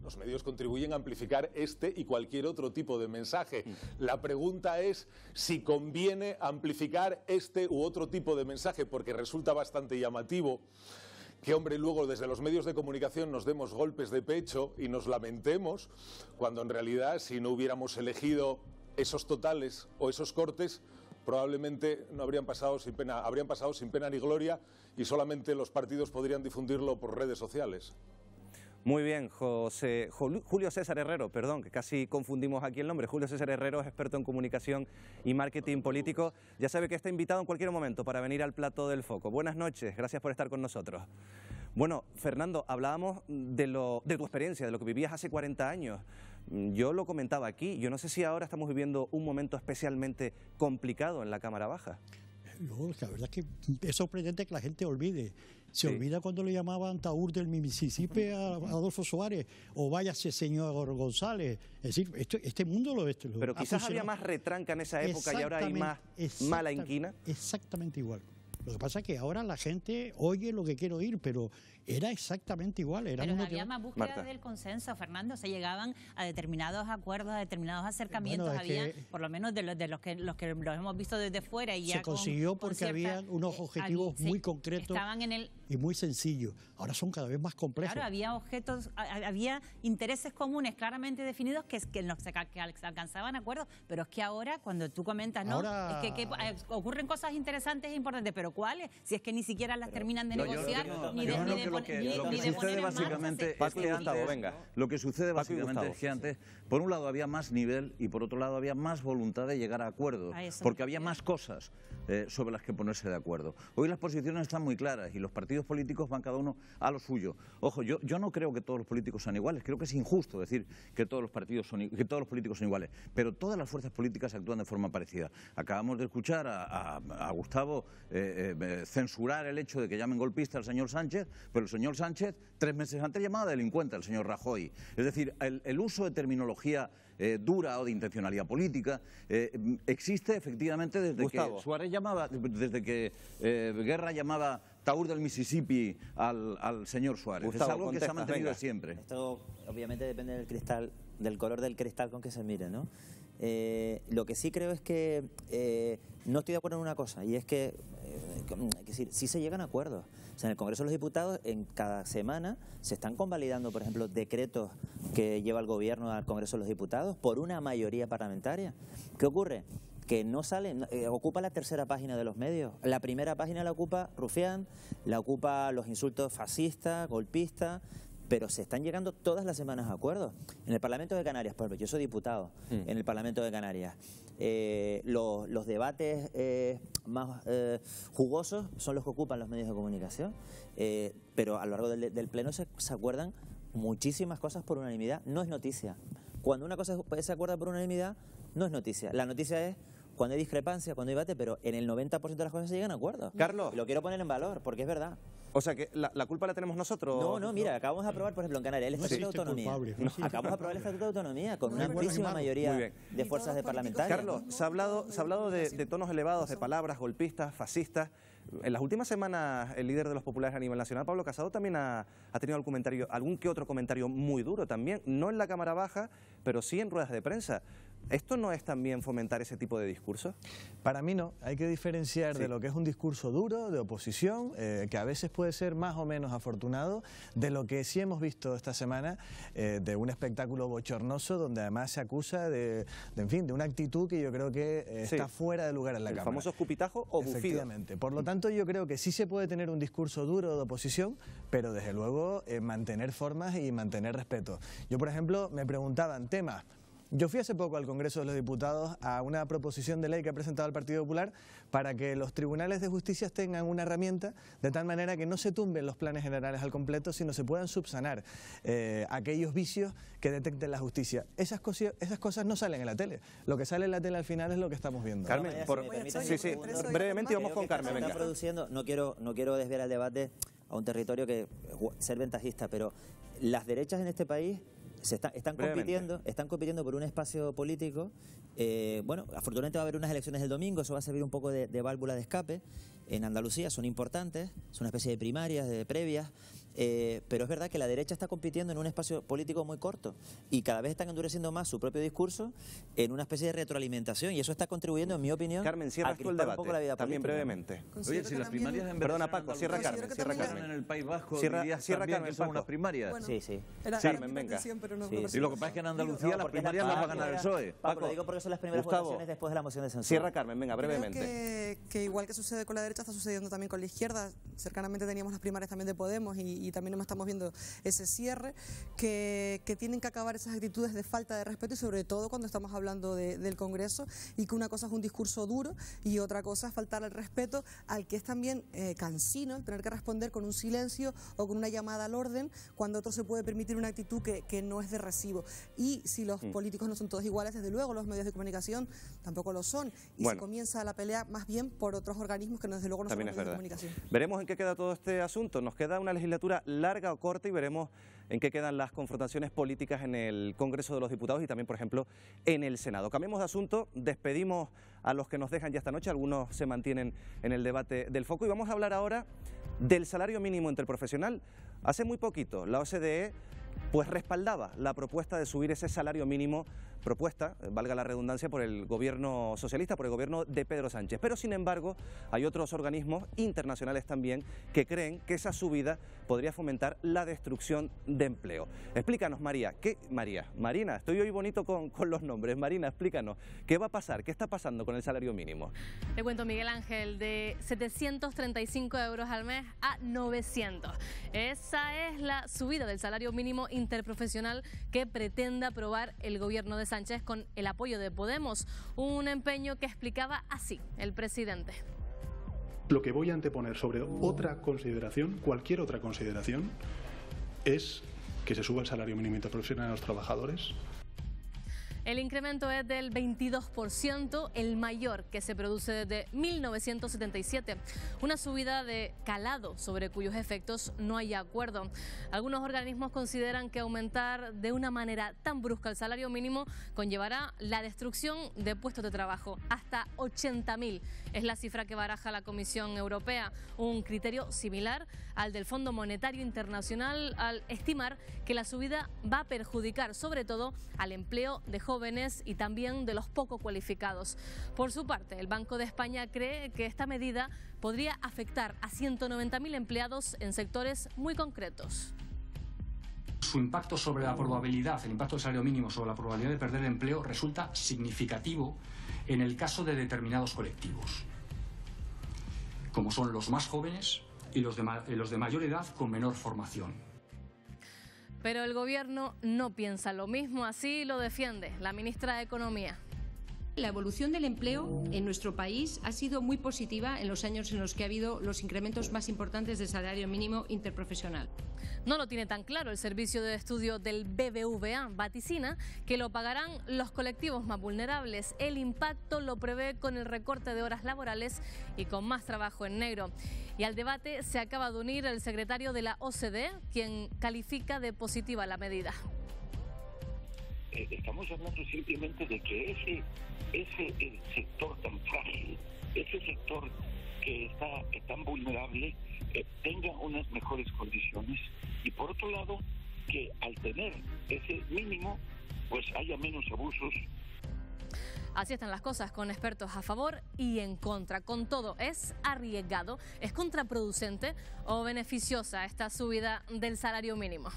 Los medios contribuyen a amplificar este y cualquier otro tipo de mensaje. La pregunta es si conviene amplificar este u otro tipo de mensaje, porque resulta bastante llamativo que, hombre, luego desde los medios de comunicación nos demos golpes de pecho y nos lamentemos, cuando en realidad si no hubiéramos elegido esos totales o esos cortes, probablemente no habrían pasado sin pena ni gloria y solamente los partidos podrían difundirlo por redes sociales. Muy bien, Julio César Herrero, perdón, que casi confundimos aquí el nombre. Julio César Herrero es experto en comunicación y marketing político. Ya sabe que está invitado en cualquier momento para venir al Plató del Foco. Buenas noches, gracias por estar con nosotros. Bueno, Fernando, hablábamos de tu experiencia, de lo que vivías hace 40 años. Yo lo comentaba aquí, yo no sé si ahora estamos viviendo un momento especialmente complicado en la Cámara Baja. No, la verdad es que es sorprendente que la gente olvide. Se olvida cuando le llamaban Taur del Mississippi a Adolfo Suárez, o váyase señor González. Es decir, este mundo lo Pero quizás había más retranca en esa época y ahora hay más mala inquina. Exactamente igual. Lo que pasa es que ahora la gente oye lo que quiere oír, pero era exactamente igual. Pero había más búsqueda del consenso, Fernando. Se llegaban a determinados acuerdos, a determinados acercamientos. Bueno, había, por lo menos de los que los hemos visto desde fuera. Y se consiguió porque había unos objetivos muy concretos y muy sencillos. Ahora son cada vez más complejos. Claro, había había intereses comunes claramente definidos que alcanzaban acuerdos. Pero es que ahora, cuando tú comentas, ¿no? Es que ocurren cosas interesantes e importantes, pero ¿cuáles? Si es que ni siquiera las terminan de negociar, ni de poner Lo que sucede básicamente es que antes, por un lado había más nivel y por otro lado había más voluntad de llegar a acuerdos, porque había más cosas sobre las que ponerse de acuerdo. Hoy las posiciones están muy claras y los partidos políticos van cada uno a lo suyo. Ojo, yo no creo que todos los políticos sean iguales, creo que es injusto decir que todos los políticos son iguales, pero todas las fuerzas políticas actúan de forma parecida. Acabamos de escuchar a Gustavo censurar el hecho de que llamen golpista al señor Sánchez, pero el señor Sánchez 3 meses antes llamaba delincuente al señor Rajoy. Es decir, el uso de terminología dura o de intencionalidad política existe efectivamente desde Gustavo. Que Suárez llamaba, desde que Guerra llamaba Taur del Mississippi al señor Suárez. Gustavo, es algo que se ha mantenido siempre. Esto obviamente depende del cristal, del color del cristal con que se mire, ¿no? Lo que sí creo es que no estoy de acuerdo en una cosa, y es que sí se llegan a acuerdos. O sea, en el Congreso de los Diputados, en cada semana se están convalidando, por ejemplo, decretos que lleva el Gobierno al Congreso de los Diputados por una mayoría parlamentaria. ¿Qué ocurre? Que no salen, ocupa la tercera página de los medios. La primera página la ocupa Rufián, la ocupa los insultos fascistas, golpistas, pero se están llegando todas las semanas a acuerdos. En el Parlamento de Canarias, por ejemplo, yo soy diputado en el Parlamento de Canarias, los debates más jugosos son los que ocupan los medios de comunicación, pero a lo largo del Pleno se acuerdan muchísimas cosas por unanimidad. No es noticia. Cuando una cosa se acuerda por unanimidad, no es noticia. La noticia es cuando hay discrepancia, cuando hay debate, pero en el 90% de las cosas se llegan a acuerdos. Carlos. Y lo quiero poner en valor, porque es verdad. O sea, que la culpa la tenemos nosotros. No, mira, acabamos de aprobar, por ejemplo, en Canarias el Estatuto de Autonomía. Acabamos de aprobar el Estatuto de Autonomía con una amplísima mayoría de fuerzas de parlamentarios. Carlos, se ha hablado de tonos elevados, de palabras golpistas, fascistas. En las últimas semanas, el líder de los populares a nivel nacional, Pablo Casado, también ha tenido algún que otro comentario muy duro también, no en la Cámara Baja, pero sí en ruedas de prensa. ¿Esto no es también fomentar ese tipo de discurso? Para mí no. Hay que diferenciar de lo que es un discurso duro, de oposición, que a veces puede ser más o menos afortunado, de lo que sí hemos visto esta semana, de un espectáculo bochornoso donde además se acusa de una actitud que yo creo que está fuera de lugar en la Cámara. ¿El famoso escupitajo o bufido? Efectivamente. Por lo tanto, yo creo que sí se puede tener un discurso duro de oposición, pero desde luego mantener formas y mantener respeto. Yo, por ejemplo, me preguntaban temas. Yo fui hace poco al Congreso de los Diputados a una proposición de ley que ha presentado el Partido Popular para que los tribunales de justicia tengan una herramienta de tal manera que no se tumben los planes generales al completo, sino se puedan subsanar aquellos vicios que detecten la justicia. Esas cosas no salen en la tele. Lo que sale en la tele al final es lo que estamos viendo. Carmen, brevemente vamos con Carmen. Venga. Produciendo, no quiero desviar el debate a un territorio que ser ventajista, pero las derechas en este país están compitiendo por un espacio político. Bueno, afortunadamente va a haber unas elecciones el domingo, eso va a servir un poco de válvula de escape. En Andalucía son importantes, son una especie de primarias, de previas, pero es verdad que la derecha está compitiendo en un espacio político muy corto y cada vez están endureciendo más su propio discurso en una especie de retroalimentación, y eso está contribuyendo, en mi opinión, Carmen, cierra tú el debate, un poco la vida también política. brevemente. Oye, si las primarias en Perdona, Paco, cierra Carmen. En el País Vasco cierra Carmen, que son unas primarias. Bueno, sí. Carmen, venga. Y lo que pasa es que en Andalucía las primarias las va a ganar el PSOE. Paco, lo digo porque son las primeras votaciones después de la moción de censura. Cierra Carmen, venga, brevemente. Creo que igual que sucede con la derecha, está sucediendo también con la izquierda. Cercanamente teníamos las primarias también de Podemos y y también estamos viendo ese cierre, que tienen que acabar esas actitudes de falta de respeto y sobre todo cuando estamos hablando del Congreso, y que una cosa es un discurso duro y otra cosa es faltar al respeto al que es también cansino el tener que responder con un silencio o con una llamada al orden cuando otro se puede permitir una actitud que no es de recibo. Y si los políticos no son todos iguales, desde luego los medios de comunicación tampoco lo son, y se comienza la pelea más bien por otros organismos que desde luego no son los medios de comunicación. Veremos en qué queda todo este asunto. Nos queda una legislatura larga o corta y veremos en qué quedan las confrontaciones políticas en el Congreso de los Diputados y también, por ejemplo, en el Senado. Cambiemos de asunto, despedimos a los que nos dejan ya esta noche, algunos se mantienen en el debate del foco, y vamos a hablar ahora del salario mínimo interprofesional. Hace muy poquito la OCDE pues respaldaba la propuesta de subir ese salario mínimo, propuesta, valga la redundancia, por el gobierno socialista, por el gobierno de Pedro Sánchez. Pero sin embargo, hay otros organismos internacionales también que creen que esa subida podría fomentar la destrucción de empleo. Explícanos, María, Marina, estoy hoy bonito con los nombres. Marina, explícanos, ¿qué va a pasar? ¿Qué está pasando con el salario mínimo? Te cuento, Miguel Ángel, de 735 euros al mes a 900. Esa es la subida del salario mínimo interprofesional que pretende aprobar el gobierno de Sánchez con el apoyo de Podemos, un empeño que explicaba así el presidente. Lo que voy a anteponer sobre otra consideración, cualquier otra consideración, es que se suba el salario mínimo interprofesional a los trabajadores. El incremento es del 22%, el mayor que se produce desde 1977. Una subida de calado sobre cuyos efectos no hay acuerdo. Algunos organismos consideran que aumentar de una manera tan brusca el salario mínimo conllevará la destrucción de puestos de trabajo. Hasta 80.000 es la cifra que baraja la Comisión Europea, un criterio similar al del Fondo Monetario Internacional al estimar que la subida va a perjudicar sobre todo al empleo de jóvenes y también de los poco cualificados. Por su parte, el Banco de España cree que esta medida podría afectar a 190.000 empleados en sectores muy concretos. Su impacto sobre la probabilidad, el impacto del salario mínimo sobre la probabilidad de perder el empleo resulta significativo en el caso de determinados colectivos, como son los más jóvenes y los de mayor edad con menor formación. Pero el gobierno no piensa lo mismo, así lo defiende la ministra de Economía. La evolución del empleo en nuestro país ha sido muy positiva en los años en los que ha habido los incrementos más importantes del salario mínimo interprofesional. No lo tiene tan claro el servicio de estudio del BBVA. Vaticina que lo pagarán los colectivos más vulnerables. El impacto lo prevé con el recorte de horas laborales y con más trabajo en negro. Y al debate se acaba de unir el secretario de la OCDE, quien califica de positiva la medida. Estamos hablando simplemente de que ese sector tan frágil, ese sector que está tan vulnerable, tenga unas mejores condiciones, y por otro lado que al tener ese mínimo pues haya menos abusos. Así están las cosas, con expertos a favor y en contra. Con todo, ¿es arriesgado, es contraproducente o beneficiosa esta subida del salario mínimo?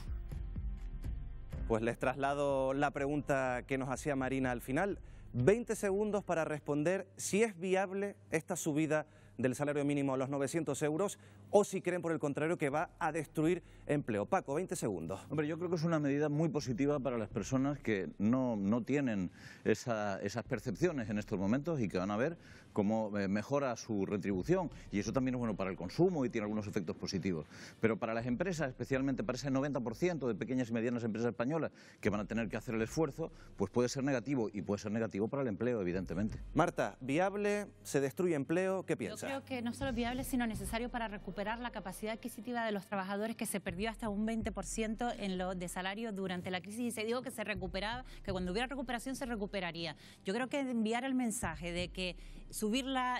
Pues les traslado la pregunta que nos hacía Marina al final. 20 segundos para responder si es viable esta subida del salario mínimo a los 900 euros o si creen por el contrario que va a destruir empleo. Paco, 20 segundos. Hombre, yo creo que es una medida muy positiva para las personas que no tienen esas percepciones en estos momentos y que van a ver cómo mejora su retribución, y eso también es bueno para el consumo y tiene algunos efectos positivos. Pero para las empresas, especialmente para ese 90% de pequeñas y medianas empresas españolas que van a tener que hacer el esfuerzo, pues puede ser negativo, y puede ser negativo para el empleo, evidentemente. Marta, ¿viable? ¿Se destruye empleo? ¿Qué piensa? Yo creo que no solo es viable, sino necesario para recuperar la capacidad adquisitiva de los trabajadores, que se perdió hasta un 20% en lo de salario durante la crisis, y se dijo que se recuperaba, que cuando hubiera recuperación se recuperaría. Yo creo que enviar el mensaje de que subir la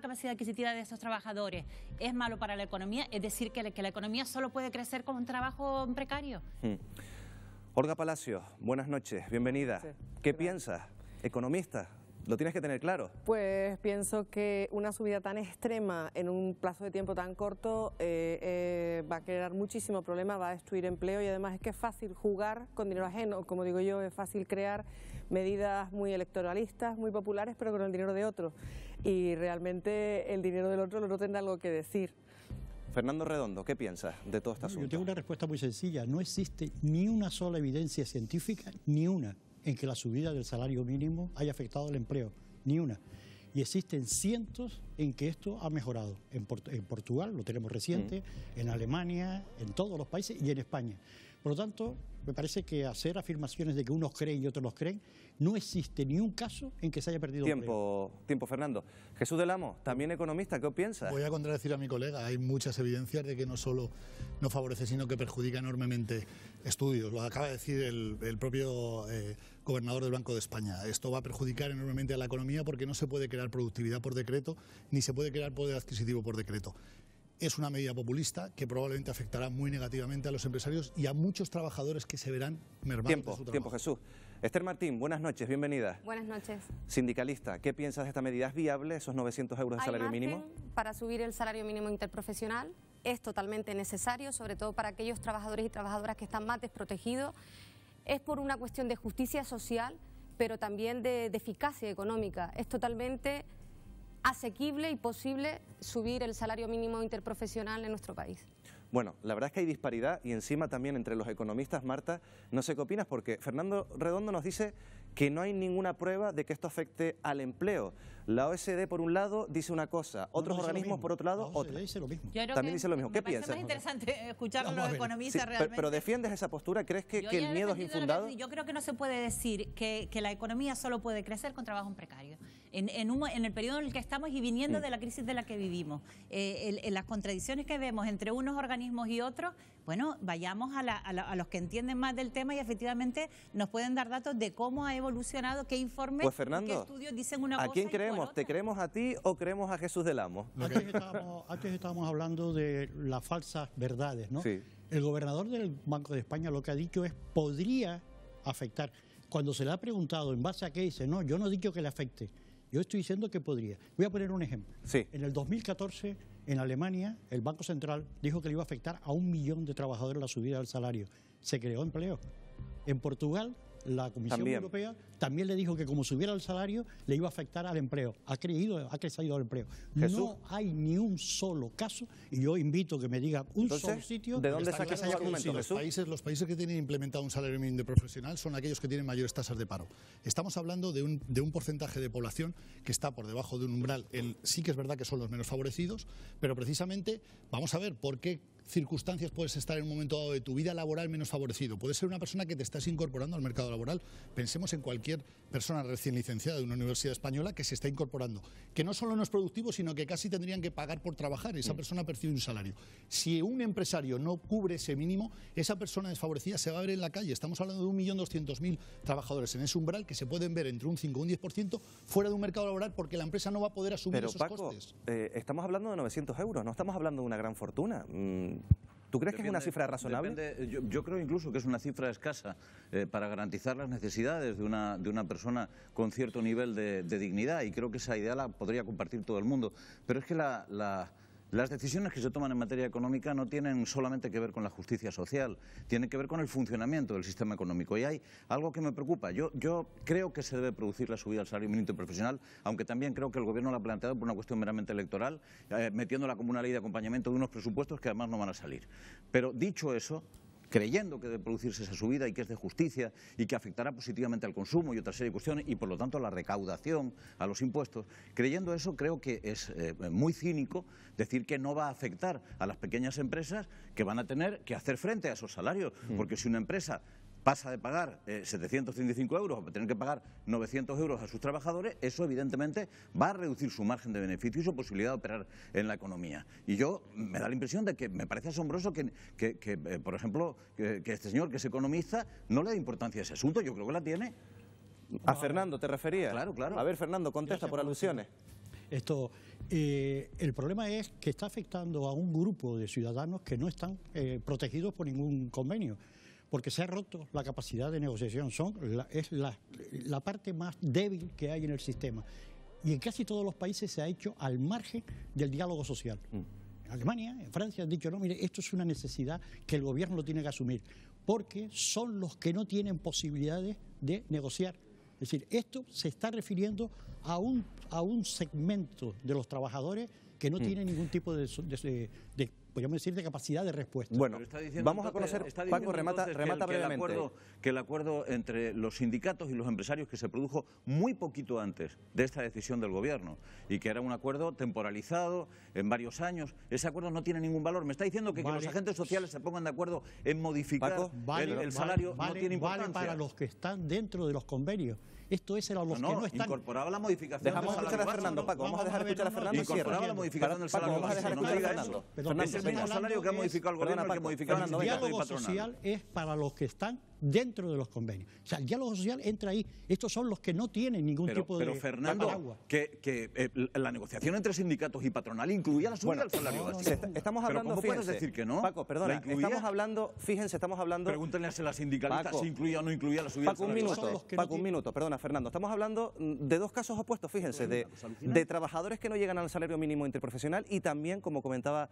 capacidad adquisitiva de estos trabajadores es malo para la economía, es decir, que la economía solo puede crecer con un trabajo precario. Olga Palacio, buenas noches, bienvenida. Sí, ¿qué piensas? Economista, lo tienes que tener claro. Pues pienso que una subida tan extrema en un plazo de tiempo tan corto va a crear muchísimo problema, va a destruir empleo, y además es que es fácil jugar con dinero ajeno, como digo yo, es fácil crear medidas muy electoralistas, muy populares, pero con el dinero de otro, y realmente el dinero del otro tendrá algo que decir. Fernando Redondo, ¿qué piensas de todo este asunto? Yo tengo una respuesta muy sencilla. No existe ni una sola evidencia científica, ni una, en que la subida del salario mínimo haya afectado el empleo, ni una. Y existen cientos en que esto ha mejorado. En Portugal, lo tenemos reciente, en Alemania, en todos los países y en España. Por lo tanto, me parece que hacer afirmaciones de que unos creen y otros no creen, no existe ni un caso en que se haya perdido Tiempo, Fernando. Jesús del Amo, también economista, ¿qué piensas? Voy a contradecir a mi colega. Hay muchas evidencias de que no solo no favorece, sino que perjudica enormemente estudios. Lo acaba de decir el propio gobernador del Banco de España. Esto va a perjudicar enormemente a la economía porque no se puede crear productividad por decreto, ni se puede crear poder adquisitivo por decreto. Es una medida populista que probablemente afectará muy negativamente a los empresarios y a muchos trabajadores que se verán mermados de su trabajo. Tiempo, Jesús. Esther Martín, buenas noches, bienvenida. Buenas noches. Sindicalista, ¿qué piensas de esta medida? ¿Es viable esos 900 euros de salario mínimo? Para subir el salario mínimo interprofesional es totalmente necesario, sobre todo para aquellos trabajadores y trabajadoras que están más desprotegidos. Es por una cuestión de justicia social, pero también de eficacia económica. Es totalmente asequible y posible subir el salario mínimo interprofesional en nuestro país. Bueno, la verdad es que hay disparidad y encima también entre los economistas. Marta, no sé qué opinas porque Fernando Redondo nos dice que no hay ninguna prueba de que esto afecte al empleo. La OSD, por un lado, dice una cosa, otros organismos, por otro lado, otra. Dice lo mismo. También dice lo mismo. ¿Qué piensas? Me parece más interesante escuchar a los economistas realmente. Pero ¿defiendes esa postura? ¿Crees que el miedo es infundado? Yo creo que no se puede decir que la economía solo puede crecer con trabajo en precario. En el periodo en el que estamos y viniendo de la crisis de la que vivimos, las contradicciones que vemos entre unos organismos y otros, bueno, vayamos a los que entienden más del tema y efectivamente nos pueden dar datos de cómo ha evolucionado, qué informes, pues Fernando, qué estudios dicen una cosa. ¿A quién creemos? ¿Te creemos a ti o creemos a Jesús del Amo? Antes estábamos hablando de las falsas verdades, ¿no? Sí. El gobernador del Banco de España lo que ha dicho es podría afectar. Cuando se le ha preguntado en base a qué dice, no, yo no he dicho que le afecte. Yo estoy diciendo que podría. Voy a poner un ejemplo. Sí. En el 2014, en Alemania, el Banco Central dijo que le iba a afectar a 1 millón de trabajadores la subida del salario. Se creó empleo. En Portugal, la Comisión Europea también le dijo que como subiera el salario, le iba a afectar al empleo. Ha crecido el empleo. Jesús. No hay ni un solo caso, y yo invito que me diga solo sitio. ¿De dónde sacas ese argumento, Jesús? Los países que tienen implementado un salario mínimo profesional son aquellos que tienen mayores tasas de paro. Estamos hablando de un porcentaje de población que está por debajo de un umbral. Sí que es verdad que son los menos favorecidos, pero precisamente vamos a ver por qué circunstancias puedes estar en un momento dado de tu vida laboral menos favorecido. Puede ser una persona que te estás incorporando al mercado laboral. Pensemos en cualquier persona recién licenciada de una universidad española que se está incorporando, que no solo no es productivo, sino que casi tendrían que pagar por trabajar. Esa persona percibe un salario. Si un empresario no cubre ese mínimo, esa persona desfavorecida se va a ver en la calle. Estamos hablando de 1.200.000 trabajadores en ese umbral que se pueden ver entre un 5 y un 10% fuera de un mercado laboral porque la empresa no va a poder asumir esos costes. Estamos hablando de 900 euros, no estamos hablando de una gran fortuna. ¿Tú crees que es una cifra razonable? Yo creo incluso que es una cifra escasa para garantizar las necesidades de una persona con cierto nivel de dignidad, y creo que esa idea la podría compartir todo el mundo. Pero es que las decisiones que se toman en materia económica no tienen solamente que ver con la justicia social, tienen que ver con el funcionamiento del sistema económico. Y hay algo que me preocupa. Yo creo que se debe producir la subida del salario mínimo interprofesional, aunque también creo que el Gobierno la ha planteado por una cuestión meramente electoral, metiéndola como una ley de acompañamiento de unos presupuestos que además no van a salir. Pero dicho eso, creyendo que debe producirse esa subida y que es de justicia y que afectará positivamente al consumo y otra serie de cuestiones y por lo tanto a la recaudación, a los impuestos, creyendo eso creo que es muy cínico decir que no va a afectar a las pequeñas empresas que van a tener que hacer frente a esos salarios, porque si una empresa pasa de pagar 735 euros a tener que pagar 900 euros a sus trabajadores, eso evidentemente va a reducir su margen de beneficio y su posibilidad de operar en la economía. Y yo me da la impresión de que me parece asombroso que por ejemplo, que este señor que es economista no le dé importancia a ese asunto. Yo creo que la tiene. ¿A Fernando te referías? Claro, claro. A ver, Fernando, contesta por alusiones. El problema es que está afectando a un grupo de ciudadanos que no están protegidos por ningún convenio, porque se ha roto la capacidad de negociación. Es la parte más débil que hay en el sistema. Y en casi todos los países se ha hecho al margen del diálogo social. En Alemania, en Francia han dicho, no, mire, esto es una necesidad que el gobierno lo tiene que asumir, porque son los que no tienen posibilidades de negociar. Es decir, esto se está refiriendo a un segmento de los trabajadores que no tiene ningún tipo de podríamos decir, de capacidad de respuesta. Bueno, vamos a conocer, Paco, remata brevemente. Que el acuerdo entre los sindicatos y los empresarios que se produjo muy poquito antes de esta decisión del Gobierno y que era un acuerdo temporalizado en varios años, ese acuerdo no tiene ningún valor. Me está diciendo que los agentes sociales se pongan de acuerdo en modificar el salario no tiene importancia. Vale para los que están dentro de los convenios. Esto es a los que no están. Incorporaba la modificación del salario base. Fernando, Paco, vamos a dejar escuchar a Fernando. Incorporaba la modificación del salario base. No me diga eso. Es el mismo salario que ha modificado el Gobierno que modificaba el diálogo social es para los que están dentro de los convenios. O sea, el diálogo social entra ahí. Estos son los que no tienen ningún tipo de... Pero Fernando, que la negociación entre sindicatos y patronal incluía la subida del salario base. Estamos hablando, ¿cómo puedes decir que no? Paco, perdona, estamos hablando, fíjense, estamos hablando... Pregúntenle a la sindicalista si incluía o no incluía la subida del salario base. Paco, un minuto, perdona, Fernando. Estamos hablando de dos casos opuestos, fíjense, de trabajadores que no llegan al salario mínimo interprofesional y también, como comentaba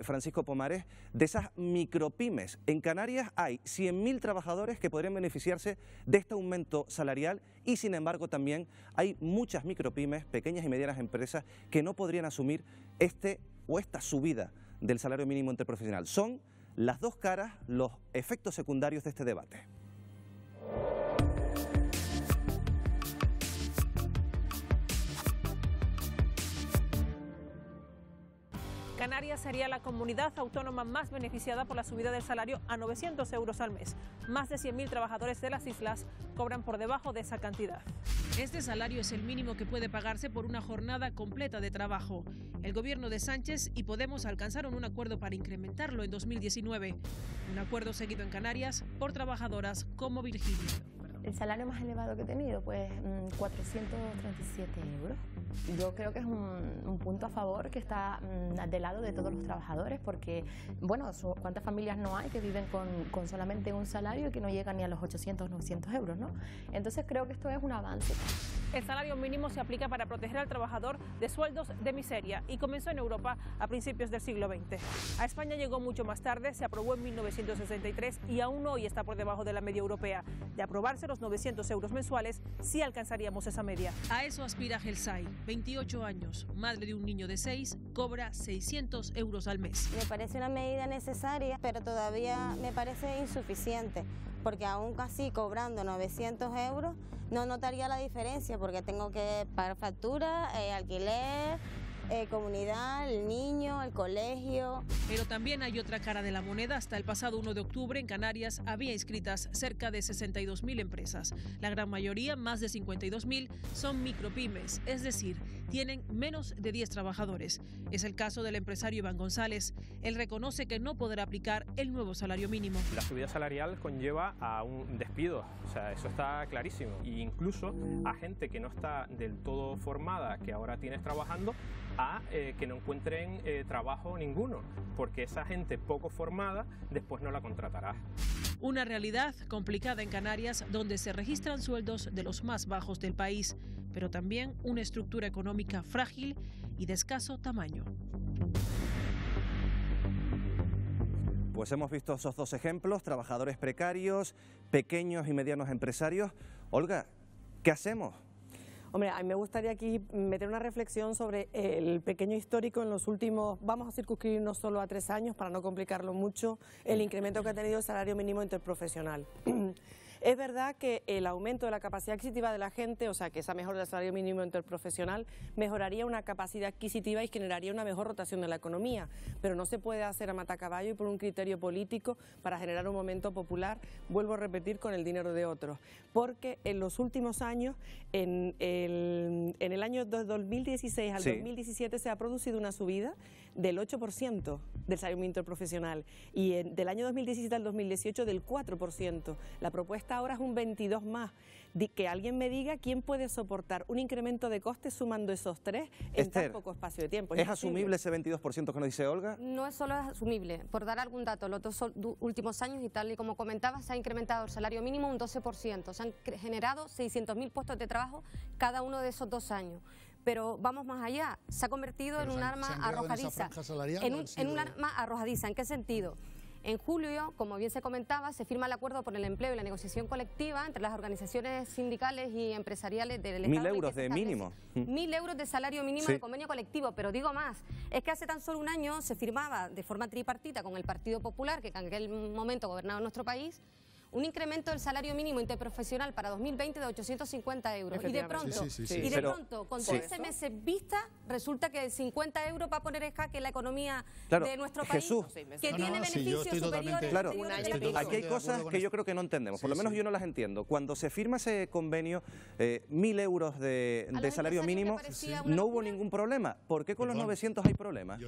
Francisco Pomares, de esas micropymes. En Canarias hay 100.000 trabajadores que podrían beneficiarse de este aumento salarial y, sin embargo, también hay muchas micropymes, pequeñas y medianas empresas, que no podrían asumir esta subida del salario mínimo interprofesional. Son las dos caras, los efectos secundarios de este debate. Canarias sería la comunidad autónoma más beneficiada por la subida del salario a 900 euros al mes. Más de 100.000 trabajadores de las islas cobran por debajo de esa cantidad. Este salario es el mínimo que puede pagarse por una jornada completa de trabajo. El gobierno de Sánchez y Podemos alcanzaron un acuerdo para incrementarlo en 2019. Un acuerdo seguido en Canarias por trabajadoras como Virginia. El salario más elevado que he tenido, pues 437 euros. Yo creo que es un punto a favor que está del lado de todos los trabajadores, porque, bueno, ¿cuántas familias no hay que viven con solamente un salario y que no llegan ni a los 800 o 900 euros, ¿no? Entonces creo que esto es un avance. El salario mínimo se aplica para proteger al trabajador de sueldos de miseria y comenzó en Europa a principios del siglo XX. A España llegó mucho más tarde, se aprobó en 1963 y aún hoy está por debajo de la media europea. De aprobarse los 900 euros mensuales, sí alcanzaríamos esa media. A eso aspira Gelsay, 28 años, madre de un niño de 6, cobra 600 euros al mes. Me parece una medida necesaria, pero todavía me parece insuficiente, porque aún casi cobrando 900 euros no notaría la diferencia, porque tengo que pagar factura, alquiler, comunidad, el niño, el colegio. Pero también hay otra cara de la moneda. Hasta el pasado 1 de octubre en Canarias había inscritas cerca de 62.000 empresas. La gran mayoría, más de 52.000, son micropymes, es decir, tienen menos de 10 trabajadores. Es el caso del empresario Iván González. Él reconoce que no podrá aplicar el nuevo salario mínimo. La subida salarial conlleva a un despido, o sea, eso está clarísimo. E incluso a gente que no está del todo formada, que ahora tienes trabajando, a que no encuentren trabajo ninguno, porque esa gente poco formada después no la contratará. Una realidad complicada en Canarias, donde se registran sueldos de los más bajos del país, pero también una estructura económica frágil y de escaso tamaño. Pues hemos visto esos dos ejemplos, trabajadores precarios, pequeños y medianos empresarios. Olga, ¿qué hacemos? Hombre, a mí me gustaría aquí meter una reflexión sobre el pequeño histórico en los últimos, vamos a circunscribirnos solo a 3 años para no complicarlo mucho, el incremento que ha tenido el salario mínimo interprofesional. Es verdad que el aumento de la capacidad adquisitiva de la gente, o sea, que esa mejora del salario mínimo interprofesional, mejoraría una capacidad adquisitiva y generaría una mejor rotación de la economía, pero no se puede hacer a matacaballo y por un criterio político para generar un momento popular, vuelvo a repetir, con el dinero de otros, porque en los últimos años, en el año 2016 al 2017 se ha producido una subida del 8% del salario mínimo interprofesional y del año 2017 al 2018 del 4%. La propuesta ahora es un 22 más. Que alguien me diga quién puede soportar un incremento de costes sumando esos 3 en tan poco espacio de tiempo. ¿Es asumible ese 22% que nos dice Olga? No es solo asumible. Por dar algún dato, los 2 últimos años y tal y como comentaba, se ha incrementado el salario mínimo un 12%. Se han generado 600.000 puestos de trabajo cada uno de esos 2 años. Pero vamos más allá, se ha convertido en un arma arrojadiza. En un arma arrojadiza, ¿en qué sentido? En julio, como bien se comentaba, se firma el acuerdo por el empleo y la negociación colectiva entre las organizaciones sindicales y empresariales del Estado. 1.000 euros de mínimo. 1.000 euros de salario mínimo de convenio colectivo, pero digo más, es que hace tan solo un año se firmaba de forma tripartita con el Partido Popular, que en aquel momento gobernaba nuestro país, un incremento del salario mínimo interprofesional para 2020 de 850 euros. Y de pronto, con 13 meses vista, resulta que 50 euros va a poner en jaque la economía de nuestro país, que tiene beneficios superiores. Claro, aquí hay cosas que yo creo que no entendemos, por lo menos yo no las entiendo. Cuando se firma ese convenio, 1.000 euros de salario mínimo, no hubo ningún problema. ¿Por qué con los 900 hay problemas?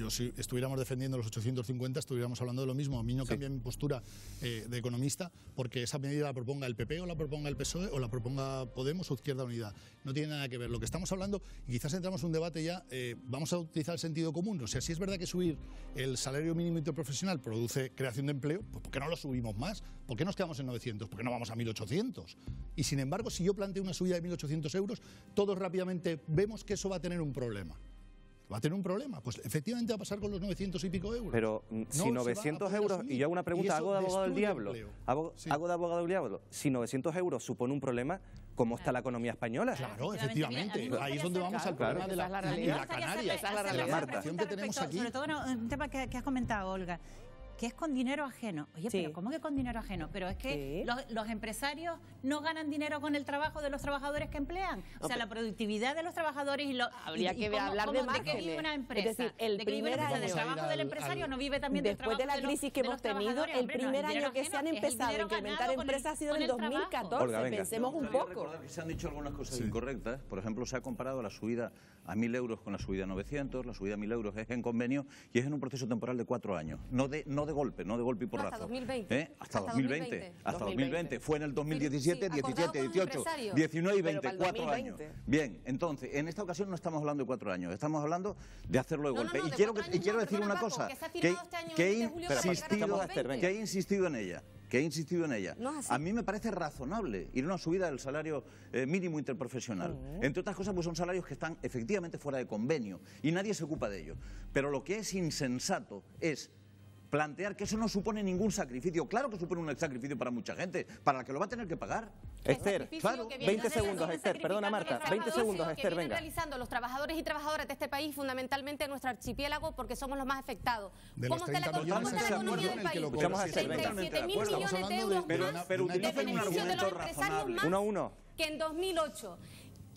Si estuviéramos defendiendo los 850, estuviéramos hablando de lo mismo. A mí no cambia mi postura de economista, porque esa medida la proponga el PP o la proponga el PSOE o la proponga Podemos o Izquierda Unida. No tiene nada que ver. Lo que estamos hablando, y quizás entramos en un debate ya, vamos a utilizar el sentido común. O sea, si es verdad que subir el salario mínimo interprofesional produce creación de empleo, pues ¿por qué no lo subimos más? ¿Por qué nos quedamos en 900? ¿Por qué no vamos a 1.800? Y sin embargo, si yo planteo una subida de 1.800 euros, todos rápidamente vemos que eso va a tener un problema. ¿Va a tener un problema? Pues efectivamente va a pasar con los 900 y pico euros. Pero si 900 euros, y yo hago una pregunta, hago de abogado del diablo, hago de abogado del diablo, si 900 euros supone un problema, ¿cómo está la economía española? Claro, efectivamente, ahí es donde vamos al problema de la Canaria, de la marcación que tenemos aquí. Sobre todo un tema que has comentado, Olga, que es con dinero ajeno. Oye, pero ¿cómo que con dinero ajeno? Pero es que los empresarios no ganan dinero con el trabajo de los trabajadores que emplean. O sea, la productividad de los trabajadores y habría que hablar de márgenes. ¿De qué vive una empresa? Es decir, el primer año del trabajo del empresario no vive también del trabajo de los después de la crisis que hemos tenido, el primer año que se han empezado a incrementar empresas ha sido en el 2014. Pensemos un poco. Recordar que se han dicho algunas cosas incorrectas. Por ejemplo, se ha comparado la subida a 1.000 euros con la subida a 900. La subida a 1.000 euros es en convenio y es en un proceso temporal de 4 años. No de golpe y porrazo. Hasta 2020. Hasta 2020. Fue en el 2017, 17, 18, 19 y 20, 4 años. Bien, entonces, en esta ocasión no estamos hablando de 4 años, estamos hablando de hacerlo de golpe. Y quiero decir una cosa, que he insistido en ella. A mí me parece razonable ir a una subida del salario mínimo interprofesional. Entre otras cosas, pues son salarios que están efectivamente fuera de convenio y nadie se ocupa de ello. Pero lo que es insensato es plantear que eso no supone ningún sacrificio. Claro que supone un sacrificio para mucha gente, para la que lo va a tener que pagar. Esther, claro, 20 segundos, Esther, perdona Marta, 20 segundos, Esther, venga. Que realizando los trabajadores y trabajadoras de este país, fundamentalmente en nuestro archipiélago, porque somos los más afectados. ¿Cómo está la economía del país? 37.000 millones de euros más de beneficio de los empresarios más que en 2008.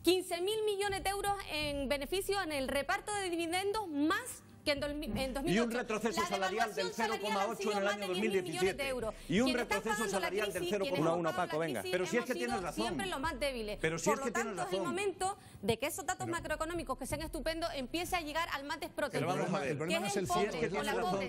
15.000 millones de euros en beneficio en el reparto de dividendos más que en 2008. Y un retroceso salarial del 0,8 en el año 2017. Y un retroceso salarial del 0,1. Paco, venga. Pero si es que tienes razón. Siempre los más débiles. Pero si es que tienes razón. Es el momento de que esos datos macroeconómicos que sean estupendos empiece a llegar al más desprotegido. Pero vamos a ver, el problema no es el pobre, es que tienes razón,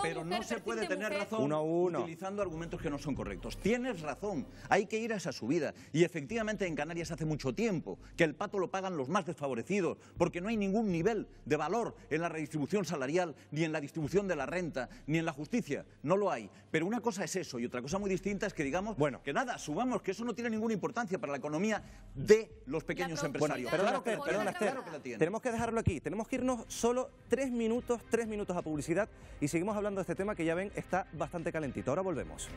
pero no se puede tener razón utilizando argumentos que no son correctos. Tienes razón, hay que ir a esa subida. Y efectivamente en Canarias hace mucho tiempo que el pato lo pagan los más desfavorecidos, porque no hay ningún nivel de valor en la redistribución salarial, ni en la distribución de la renta, ni en la justicia. No lo hay. Pero una cosa es eso y otra cosa muy distinta es que digamos que nada, subamos, que eso no tiene ninguna importancia para la economía de los pequeños empresarios. Perdona, Esther, tenemos que dejarlo aquí. Tenemos que irnos solo 3 minutos a publicidad y seguimos hablando de este tema que ya ven está bastante calentito. Ahora volvemos.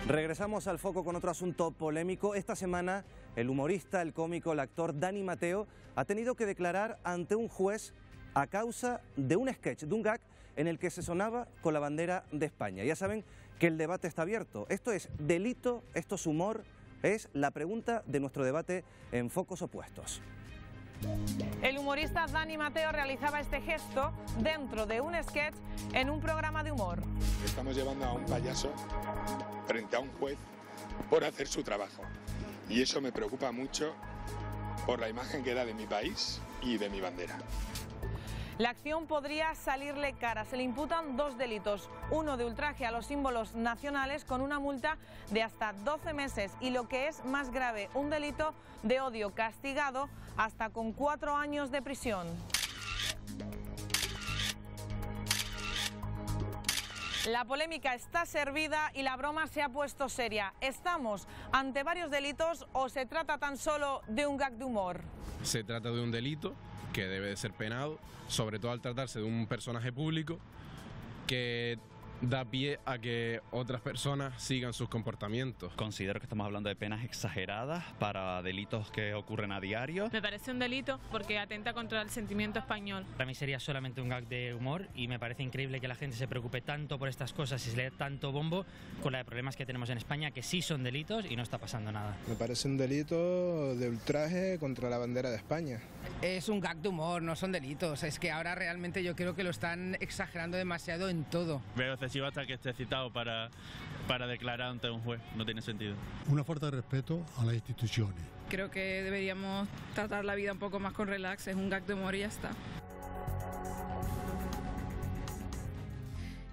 Regresamos al foco con otro asunto polémico. Esta semana el humorista, el cómico, el actor Dani Mateo ha tenido que declarar ante un juez a causa de un sketch, de un gag en el que se sonaba con la bandera de España. Ya saben que el debate está abierto. ¿Esto es delito? ¿Esto es humor? Es la pregunta de nuestro debate en Focos Opuestos. El humorista Dani Mateo realizaba este gesto dentro de un sketch en un programa de humor. Estamos llevando a un payaso frente a un juez por hacer su trabajo. Y eso me preocupa mucho por la imagen que da de mi país y de mi bandera. La acción podría salirle cara. Se le imputan 2 delitos, uno de ultraje a los símbolos nacionales con una multa de hasta 12 meses y, lo que es más grave, un delito de odio castigado hasta con 4 años de prisión. La polémica está servida y la broma se ha puesto seria. ¿Estamos ante varios delitos o se trata tan solo de un gag de humor? Se trata de un delito que debe de ser penado, sobre todo al tratarse de un personaje público que da pie a que otras personas sigan sus comportamientos. Considero que estamos hablando de penas exageradas para delitos que ocurren a diario. Me parece un delito porque atenta contra el sentimiento español. Para mí sería solamente un gag de humor y me parece increíble que la gente se preocupe tanto por estas cosas y se le dé tanto bombo con la de problemas que tenemos en España, que sí son delitos y no está pasando nada. Me parece un delito de ultraje contra la bandera de España. Es un gag de humor, no son delitos. Es que ahora realmente yo creo que lo están exagerando demasiado en todo. Veo excesivo hasta que esté citado para declarar ante un juez. No tiene sentido. Una falta de respeto a las instituciones. Creo que deberíamos tratar la vida un poco más con relax. Es un gag de humor y ya está.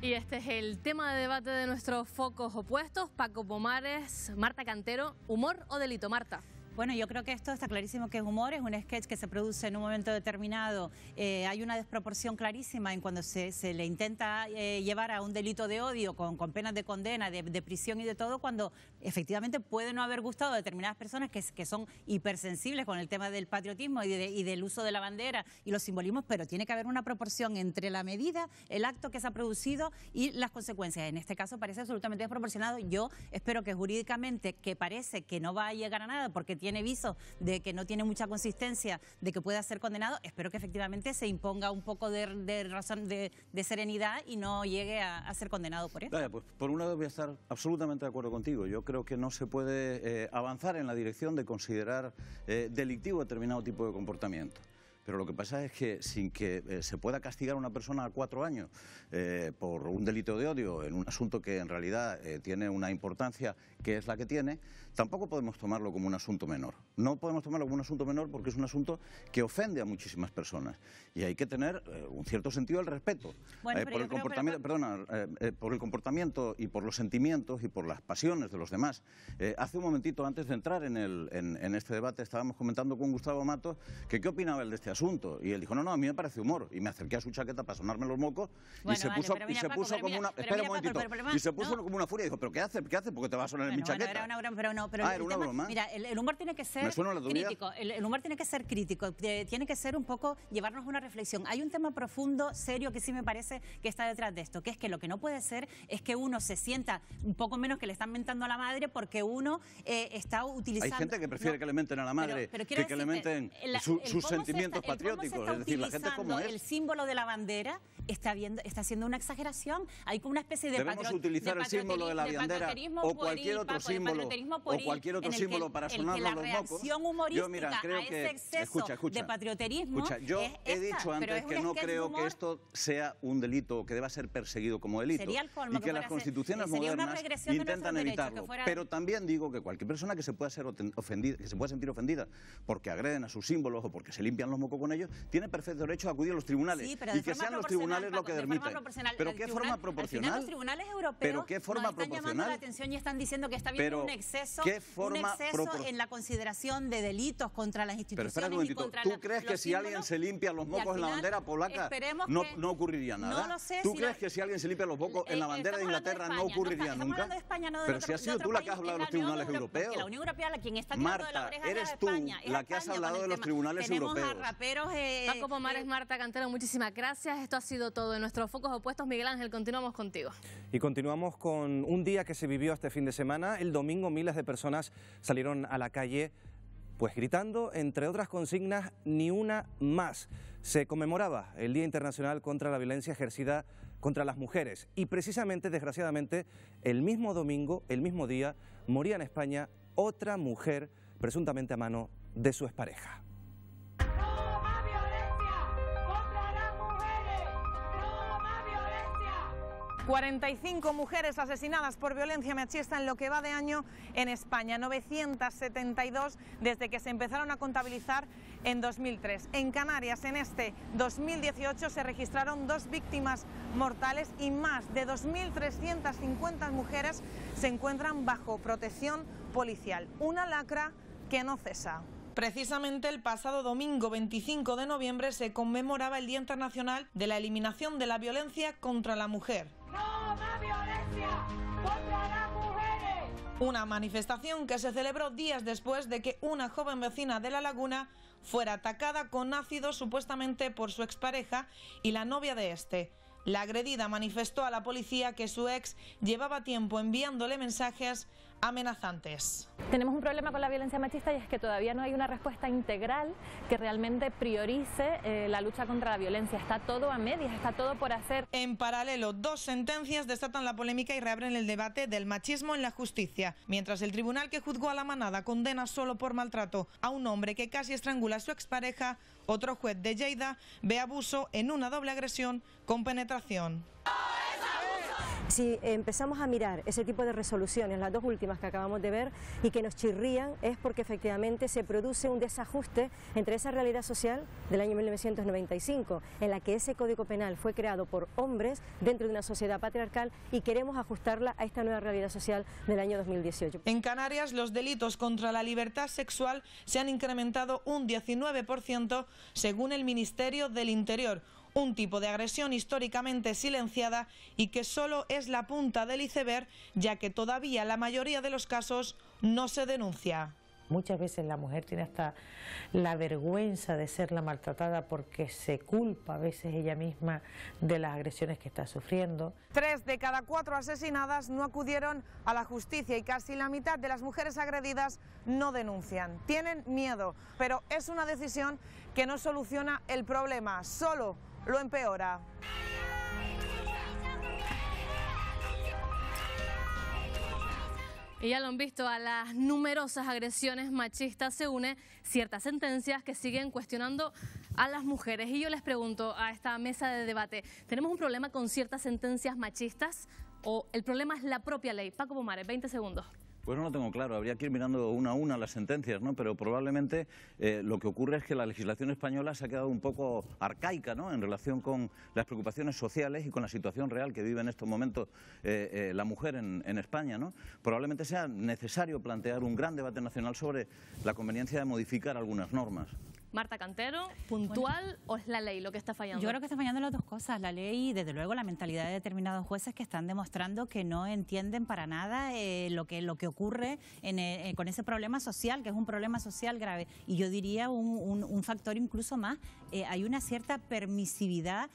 Y este es el tema de debate de nuestros focos opuestos. Paco Pomares, Marta Cantero, ¿humor o delito, Marta? Bueno, yo creo que esto está clarísimo que es humor, es un sketch que se produce en un momento determinado. Hay una desproporción clarísima en cuando se le intenta llevar a un delito de odio con penas de condena, de prisión y de todo, cuando efectivamente puede no haber gustado a determinadas personas que son hipersensibles con el tema del patriotismo y del uso de la bandera y los simbolismos, pero tiene que haber una proporción entre la medida, el acto que se ha producido y las consecuencias. En este caso parece absolutamente desproporcionado. Yo espero que jurídicamente, que parece que no va a llegar a nada porque tiene viso de que no tiene mucha consistencia, de que pueda ser condenado, espero que efectivamente se imponga un poco de razón, de serenidad y no llegue a ser condenado por esto. Vaya, pues por un lado voy a estar absolutamente de acuerdo contigo. Yo creo que no se puede avanzar en la dirección de considerar delictivo determinado tipo de comportamiento. Pero lo que pasa es que sin que se pueda castigar a una persona a 4 años por un delito de odio en un asunto que en realidad tiene una importancia que es la que tiene, tampoco podemos tomarlo como un asunto menor. No podemos tomarlo como un asunto menor porque es un asunto que ofende a muchísimas personas y hay que tener un cierto sentido del respeto por el comportamiento, por el comportamiento y por los sentimientos y por las pasiones de los demás. Hace un momentito, antes de entrar en este debate, estábamos comentando con Gustavo Matos que qué opinaba él de este asunto y él dijo, no, a mí me parece humor, y me acerqué a su chaqueta para sonarme los mocos y se puso como una... Espera un momentito, y se puso como una furia y dijo, ¿pero qué hace? Porque te va a sonar en mi chaqueta. Era una broma, pero no. Pero era una broma. Mira, el humor tiene que ser crítico. El humor tiene que ser crítico. Tiene que ser un poco, llevarnos a una reflexión. Hay un tema profundo, serio, que sí me parece que está detrás de esto, que es que lo que no puede ser es que uno se sienta un poco menos que le están mentando a la madre porque uno está utilizando... Hay gente que prefiere que le menten a la madre que le menten sus sentimientos patrióticos. Es decir, la gente es como es. El símbolo de la bandera está haciendo una exageración. Hay como una especie de debemos utilizar el símbolo de la bandera o cualquier otro símbolo para sonarnos los mocos. Yo, mira, creo que exceso de patrioterismo yo he dicho antes que no creo que esto sea un delito que deba ser perseguido como delito y que las constituciones modernas intentan evitarlo. Pero también digo que cualquier persona que se pueda sentir ofendida porque agreden a sus símbolos o porque se limpian los mocos con ellos, tiene perfecto derecho a acudir a los tribunales y que sean los tribunales lo que permitan. ¿Pero qué forma proporcional? Los tribunales europeos están llamando la atención y están diciendo que está habiendo un exceso en la consideración de delitos contra las instituciones. Pero espera un momentito, ¿tú crees que si alguien se limpia los mocos en la bandera polaca no ocurriría nada? No lo sé. ¿Tú crees que si alguien se limpia los mocos en la bandera de Inglaterra no ocurriría nunca? Pero si has sido tú la que has hablado de los tribunales europeos. La Unión Europea, quien está tirando de la oreja de España, eres tú la que has hablado de los tribunales europeos. Paco Pomares, Marta Cantero, muchísimas gracias. Esto ha sido todo en nuestros focos opuestos. Miguel Ángel, continuamos contigo. Y continuamos con un día que se vivió este fin de semana. El domingo miles de personas salieron a la calle pues gritando, entre otras consignas, ni una más. Se conmemoraba el Día Internacional contra la Violencia ejercida contra las mujeres y precisamente, desgraciadamente, el mismo domingo, el mismo día, moría en España otra mujer presuntamente a mano de su expareja. 45 mujeres asesinadas por violencia machista en lo que va de año en España, 972 desde que se empezaron a contabilizar en 2003. En Canarias, en este 2018, se registraron 2 víctimas mortales y más de 2.350 mujeres se encuentran bajo protección policial. Una lacra que no cesa. Precisamente el pasado domingo 25 de noviembre se conmemoraba el Día Internacional de la Eliminación de la Violencia contra la Mujer. ¡No más violencia contra las mujeres! Una manifestación que se celebró días después de que una joven vecina de La Laguna fuera atacada con ácido supuestamente por su expareja y la novia de este. La agredida manifestó a la policía que su ex llevaba tiempo enviándole mensajes amenazantes. Tenemos un problema con la violencia machista y es que todavía no hay una respuesta integral que realmente priorice la lucha contra la violencia. Está todo a medias, está todo por hacer. En paralelo, 2 sentencias desatan la polémica y reabren el debate del machismo en la justicia. Mientras el tribunal que juzgó a La Manada condena solo por maltrato a un hombre que casi estrangula a su expareja, otro juez de Lleida ve abuso en una doble agresión con penetración. Si empezamos a mirar ese tipo de resoluciones, las 2 últimas que acabamos de ver, y que nos chirrían, es porque efectivamente se produce un desajuste entre esa realidad social del año 1995, en la que ese Código Penal fue creado por hombres dentro de una sociedad patriarcal, y queremos ajustarla a esta nueva realidad social del año 2018. En Canarias, los delitos contra la libertad sexual se han incrementado un 19% según el Ministerio del Interior. Un tipo de agresión históricamente silenciada y que solo es la punta del iceberg, ya que todavía la mayoría de los casos no se denuncia. Muchas veces la mujer tiene hasta la vergüenza de ser la maltratada porque se culpa a veces ella misma de las agresiones que está sufriendo. 3 de cada 4 asesinadas no acudieron a la justicia y casi la mitad de las mujeres agredidas no denuncian. Tienen miedo, pero es una decisión que no soluciona el problema, solo lo empeora. Y ya lo han visto, a las numerosas agresiones machistas se une ciertas sentencias que siguen cuestionando a las mujeres. Y yo les pregunto a esta mesa de debate, ¿tenemos un problema con ciertas sentencias machistas o el problema es la propia ley? Paco Pomares, 20 segundos. Pues no lo tengo claro, habría que ir mirando una a una las sentencias, ¿no? Pero probablemente lo que ocurre es que la legislación española se ha quedado un poco arcaica, ¿no? En relación con las preocupaciones sociales y con la situación real que vive en estos momentos la mujer en España, ¿no? Probablemente sea necesario plantear un gran debate nacional sobre la conveniencia de modificar algunas normas. Marta Cantero, ¿puntual o es la ley lo que está fallando? Yo creo que está fallando las 2 cosas, la ley y desde luego la mentalidad de determinados jueces que están demostrando que no entienden para nada lo que ocurre con ese problema social, que es un problema social grave. Y yo diría un factor incluso más, hay una cierta permisividad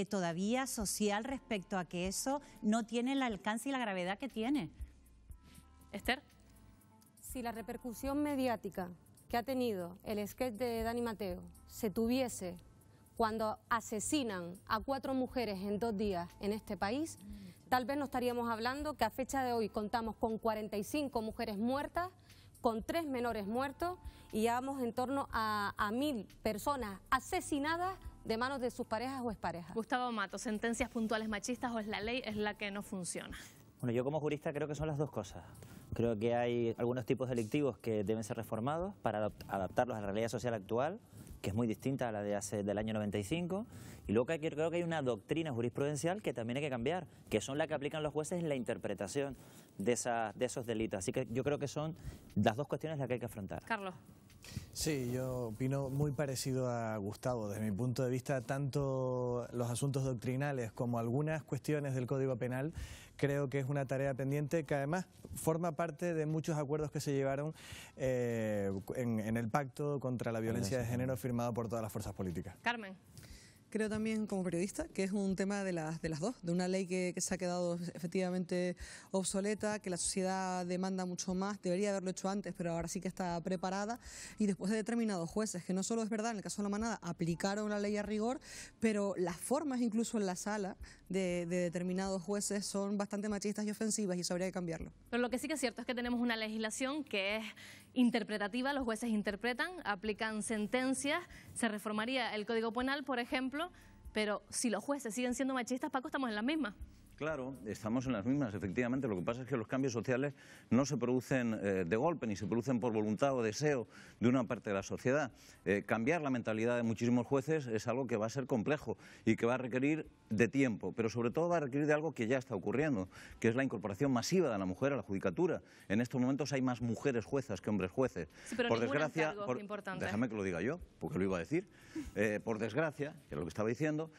todavía social respecto a que eso no tiene el alcance y la gravedad que tiene. Esther. Si la repercusión mediática que ha tenido el sketch de Dani Mateo se tuviese cuando asesinan a 4 mujeres en 2 días en este país, tal vez no estaríamos hablando que a fecha de hoy contamos con 45 mujeres muertas, con 3 menores muertos y ya vamos en torno a 1000 personas asesinadas de manos de sus parejas o exparejas. Gustavo Mato, ¿sentencias puntuales machistas o es la ley es la que no funciona? Bueno, yo como jurista creo que son las 2 cosas. Creo que hay algunos tipos delictivos que deben ser reformados para adaptarlos a la realidad social actual, que es muy distinta a la del año 95. Y luego creo que hay una doctrina jurisprudencial que también hay que cambiar, que son las que aplican los jueces en la interpretación de esos delitos. Así que yo creo que son las 2 cuestiones las que hay que afrontar. Carlos. Sí, yo opino muy parecido a Gustavo. Desde mi punto de vista, tanto los asuntos doctrinales como algunas cuestiones del Código Penal creo que es una tarea pendiente que además forma parte de muchos acuerdos que se llevaron en el Pacto contra la Violencia de Género firmado por todas las fuerzas políticas. Carmen. Creo también como periodista que es un tema de las 2, de una ley que se ha quedado efectivamente obsoleta, que la sociedad demanda mucho más, debería haberlo hecho antes, pero ahora sí que está preparada, y después de determinados jueces, que no solo es verdad, en el caso de La Manada aplicaron la ley a rigor, pero las formas incluso en la sala de determinados jueces son bastante machistas y ofensivas y eso habría que cambiarlo. Pero lo que sí que es cierto es que tenemos una legislación que es interpretativa, los jueces interpretan, aplican sentencias, se reformaría el Código Penal, por ejemplo, pero si los jueces siguen siendo machistas, Paco, estamos en la misma. Claro, estamos en las mismas, efectivamente. Lo que pasa es que los cambios sociales no se producen de golpe, ni se producen por voluntad o deseo de una parte de la sociedad. Cambiar la mentalidad de muchísimos jueces es algo que va a ser complejo y que va a requerir de tiempo, pero sobre todo va a requerir de algo que ya está ocurriendo, que es la incorporación masiva de la mujer a la judicatura. En estos momentos hay más mujeres juezas que hombres jueces. Sí, pero por desgracia, déjame que lo diga yo, porque lo iba a decir. Por desgracia, que es lo que estaba diciendo,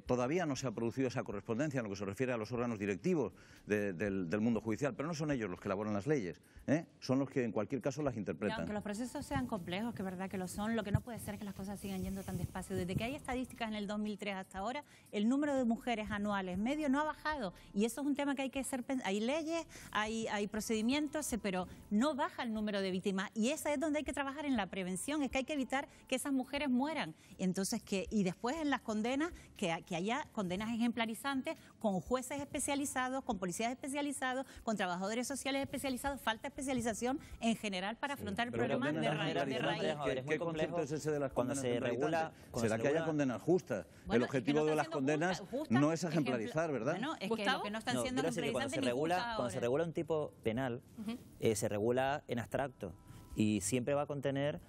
todavía no se ha producido esa correspondencia en lo que se refiere a los órganos directivos del mundo judicial, pero no son ellos los que elaboran las leyes, son los que en cualquier caso las interpretan. Y aunque los procesos sean complejos, que es verdad que lo son, lo que no puede ser es que las cosas sigan yendo tan despacio. Desde que hay estadísticas en el 2003 hasta ahora, el número de mujeres anuales medio no ha bajado, y eso es un tema que hay que hacer. Hay leyes, hay procedimientos, pero no baja el número de víctimas, y esa es donde hay que trabajar en la prevención, es que hay que evitar que esas mujeres mueran. Entonces, y después en las condenas, que haya condenas ejemplarizantes con jueces especializados, con policías especializados, con trabajadores sociales especializados. Falta especialización en general para afrontar el problema de raíz. ¿Qué concepto es ese de las cuando condenas se regula? ¿Será que haya condenas justas? Bueno, el objetivo de las condenas no es ejemplarizar, ¿verdad? Bueno, es que lo que no están siendo ejemplarizantes ni justas ahora. Cuando se regula un tipo penal, se regula en abstracto y siempre va a contener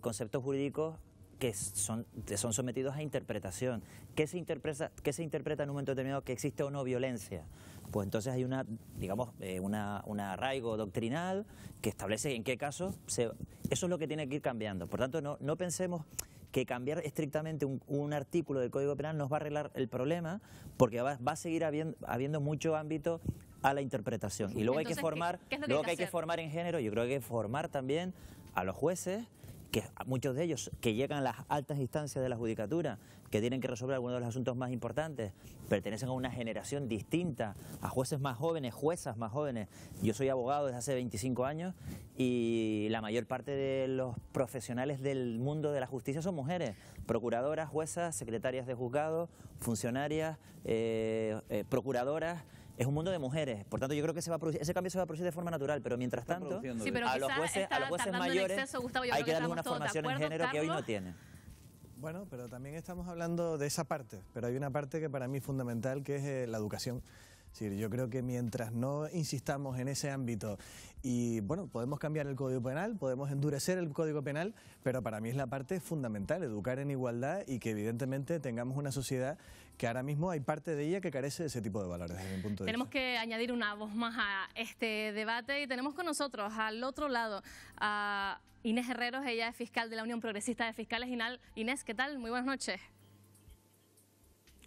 conceptos jurídicos que son sometidos a interpretación. ¿Qué se interpreta en un momento determinado? Que existe o no violencia. Pues entonces hay un arraigo doctrinal que establece en qué casos eso es lo que tiene que ir cambiando. Por tanto, no pensemos que cambiar estrictamente un artículo del Código Penal nos va a arreglar el problema, porque va a seguir habiendo mucho ámbito a la interpretación. Y luego hay que formar, hay que formar en género. Yo creo que hay que formar también a los jueces, que muchos de ellos que llegan a las altas instancias de la judicatura, que tienen que resolver algunos de los asuntos más importantes, pertenecen a una generación distinta, a jueces más jóvenes, juezas más jóvenes. Yo soy abogado desde hace 25 años y la mayor parte de los profesionales del mundo de la justicia son mujeres, procuradoras, juezas, secretarias de juzgado, funcionarias, procuradoras. Es un mundo de mujeres, por tanto yo creo que ese cambio se va a producir de forma natural, pero mientras tanto a los jueces mayores hay que darles una formación en género que hoy no tienen. Bueno, pero también estamos hablando de esa parte, pero hay una parte que para mí es fundamental, que es la educación. Es decir, yo creo que mientras no insistamos en ese ámbito y, bueno, podemos cambiar el Código Penal, podemos endurecer el Código Penal, pero para mí es la parte fundamental, educar en igualdad y que evidentemente tengamos una sociedad que ahora mismo hay parte de ella que carece de ese tipo de valores desde mi punto de vista. Tenemos que añadir una voz más a este debate y tenemos con nosotros al otro lado a Inés Herreros, ella es fiscal de la Unión Progresista de Fiscales. Inés, ¿qué tal? Muy buenas noches.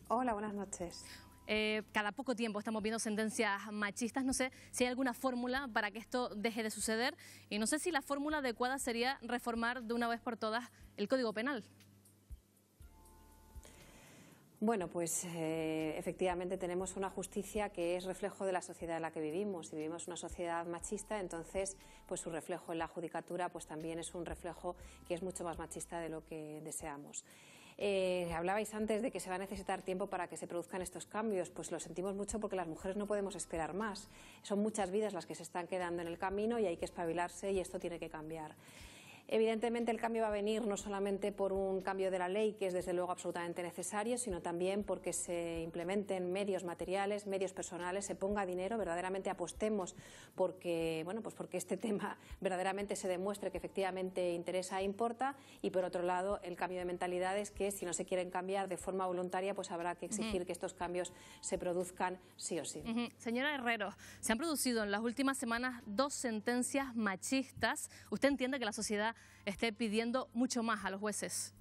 Hola, buenas noches. Cada poco tiempo estamos viendo sentencias machistas. No sé si hay alguna fórmula para que esto deje de suceder y no sé si la fórmula adecuada sería reformar de una vez por todas el Código Penal. Bueno, pues efectivamente tenemos una justicia que es reflejo de la sociedad en la que vivimos. Si vivimos una sociedad machista, entonces pues su reflejo en la judicatura pues también es un reflejo que es mucho más machista de lo que deseamos. Hablabais antes de que se va a necesitar tiempo para que se produzcan estos cambios, pues lo sentimos mucho porque las mujeres no podemos esperar más. Son muchas vidas las que se están quedando en el camino y hay que espabilarse y esto tiene que cambiar. Evidentemente el cambio va a venir no solamente por un cambio de la ley, que es desde luego absolutamente necesario, sino también porque se implementen medios materiales, medios personales, se ponga dinero, verdaderamente apostemos porque, bueno, pues porque este tema verdaderamente se demuestre que efectivamente interesa e importa, y por otro lado el cambio de mentalidades, que si no se quieren cambiar de forma voluntaria, pues habrá que exigir que estos cambios se produzcan sí o sí. Señora Herreros, se han producido en las últimas semanas 2 sentencias machistas. ¿Usted entiende que la sociedad esté pidiendo mucho más a los jueces?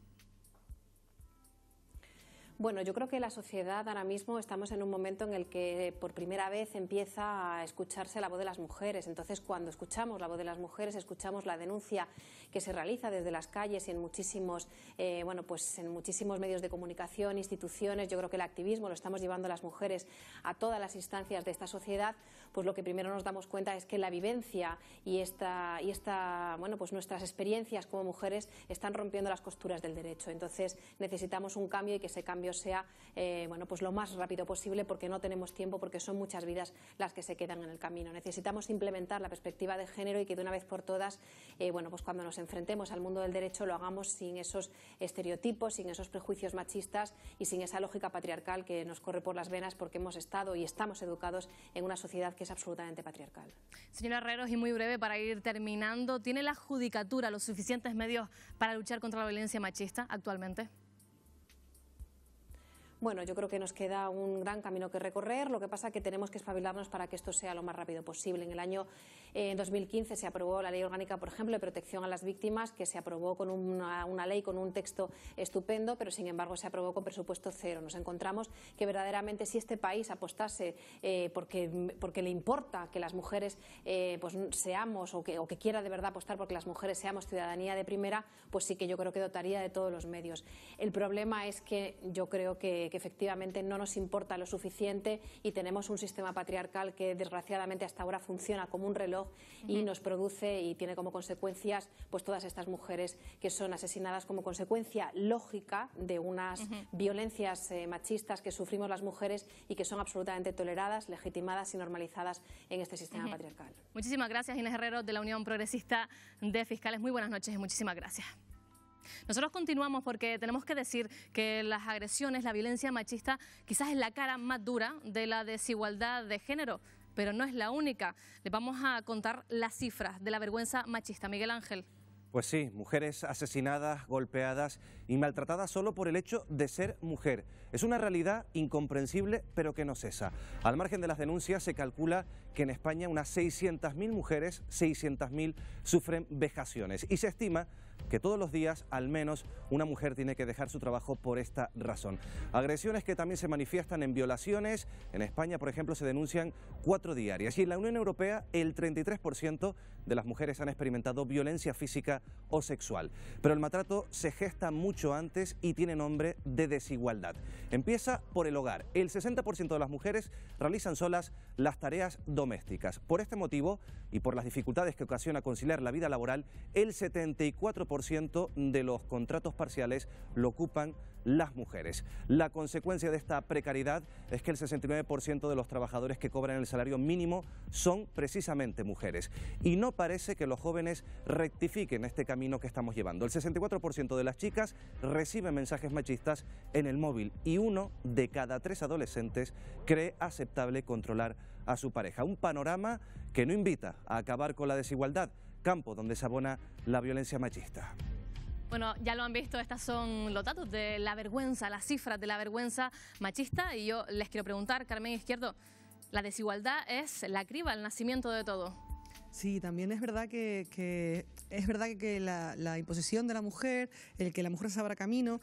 Bueno, yo creo que la sociedad ahora mismo estamos en un momento en el que por primera vez empieza a escucharse la voz de las mujeres. Entonces, cuando escuchamos la voz de las mujeres, escuchamos la denuncia que se realiza desde las calles y en muchísimos, en muchísimos medios de comunicación, instituciones. Yo creo que el activismo lo estamos llevando las mujeres a todas las instancias de esta sociedad. Pues lo que primero nos damos cuenta es que la vivencia y nuestras experiencias como mujeres están rompiendo las costuras del derecho. Entonces, necesitamos un cambio y que ese cambio cambio sea bueno, pues lo más rápido posible, porque no tenemos tiempo, porque son muchas vidas las que se quedan en el camino. Necesitamos implementar la perspectiva de género y que de una vez por todas, bueno, pues cuando nos enfrentemos al mundo del derecho lo hagamos sin esos estereotipos, sin esos prejuicios machistas y sin esa lógica patriarcal que nos corre por las venas, porque hemos estado y estamos educados en una sociedad que es absolutamente patriarcal. Señora Herreros, y muy breve para ir terminando, ¿tiene la Judicatura los suficientes medios para luchar contra la violencia machista actualmente? Bueno, yo creo que nos queda un gran camino que recorrer, lo que pasa es que tenemos que espabilarnos para que esto sea lo más rápido posible. En el año 2015 se aprobó la Ley Orgánica, por ejemplo, de protección a las víctimas, que se aprobó con una ley, con un texto estupendo, pero sin embargo se aprobó con presupuesto cero. Nos encontramos que verdaderamente si este país apostase porque le importa que las mujeres pues seamos, o que quiera de verdad apostar porque las mujeres seamos ciudadanía de primera, pues sí que yo creo que dotaría de todos los medios. El problema es que yo creo que efectivamente no nos importa lo suficiente y tenemos un sistema patriarcal que desgraciadamente hasta ahora funciona como un reloj y nos produce y tiene como consecuencias pues todas estas mujeres que son asesinadas como consecuencia lógica de unas violencias machistas que sufrimos las mujeres y que son absolutamente toleradas, legitimadas y normalizadas en este sistema patriarcal. Muchísimas gracias, Inés Herreros, de la Unión Progresista de Fiscales. Muy buenas noches y muchísimas gracias. Nosotros continuamos porque tenemos que decir que las agresiones, la violencia machista, quizás es la cara más dura de la desigualdad de género, pero no es la única. Les vamos a contar las cifras de la vergüenza machista. Miguel Ángel. Pues sí, mujeres asesinadas, golpeadas y maltratadas solo por el hecho de ser mujer. Es una realidad incomprensible, pero que no cesa. Al margen de las denuncias, se calcula que en España unas 600.000 mujeres, 600.000 sufren vejaciones. Y se estima que todos los días, al menos, una mujer tiene que dejar su trabajo por esta razón. Agresiones que también se manifiestan en violaciones. En España, por ejemplo, se denuncian 4 diarias. Y en la Unión Europea, el 33% de las mujeres han experimentado violencia física o sexual. Pero el maltrato se gesta mucho antes y tiene nombre de desigualdad. Empieza por el hogar. El 60% de las mujeres realizan solas las tareas domésticas. Por este motivo y por las dificultades que ocasiona conciliar la vida laboral, el 74% de los contratos parciales lo ocupan las mujeres. La consecuencia de esta precariedad es que el 69% de los trabajadores que cobran el salario mínimo son precisamente mujeres. Y no parece que los jóvenes rectifiquen este camino que estamos llevando. El 64% de las chicas reciben mensajes machistas en el móvil y 1 de cada 3 adolescentes cree aceptable controlar a su pareja. Un panorama que no invita a acabar con la desigualdad, campo donde se abona la violencia machista. Bueno, ya lo han visto, estos son los datos de la vergüenza, las cifras de la vergüenza machista. Y yo les quiero preguntar, Carmen Izquierdo, ¿la desigualdad es la criba, el nacimiento de todo? Sí, también es verdad que la imposición de la mujer, el que la mujer se abra camino,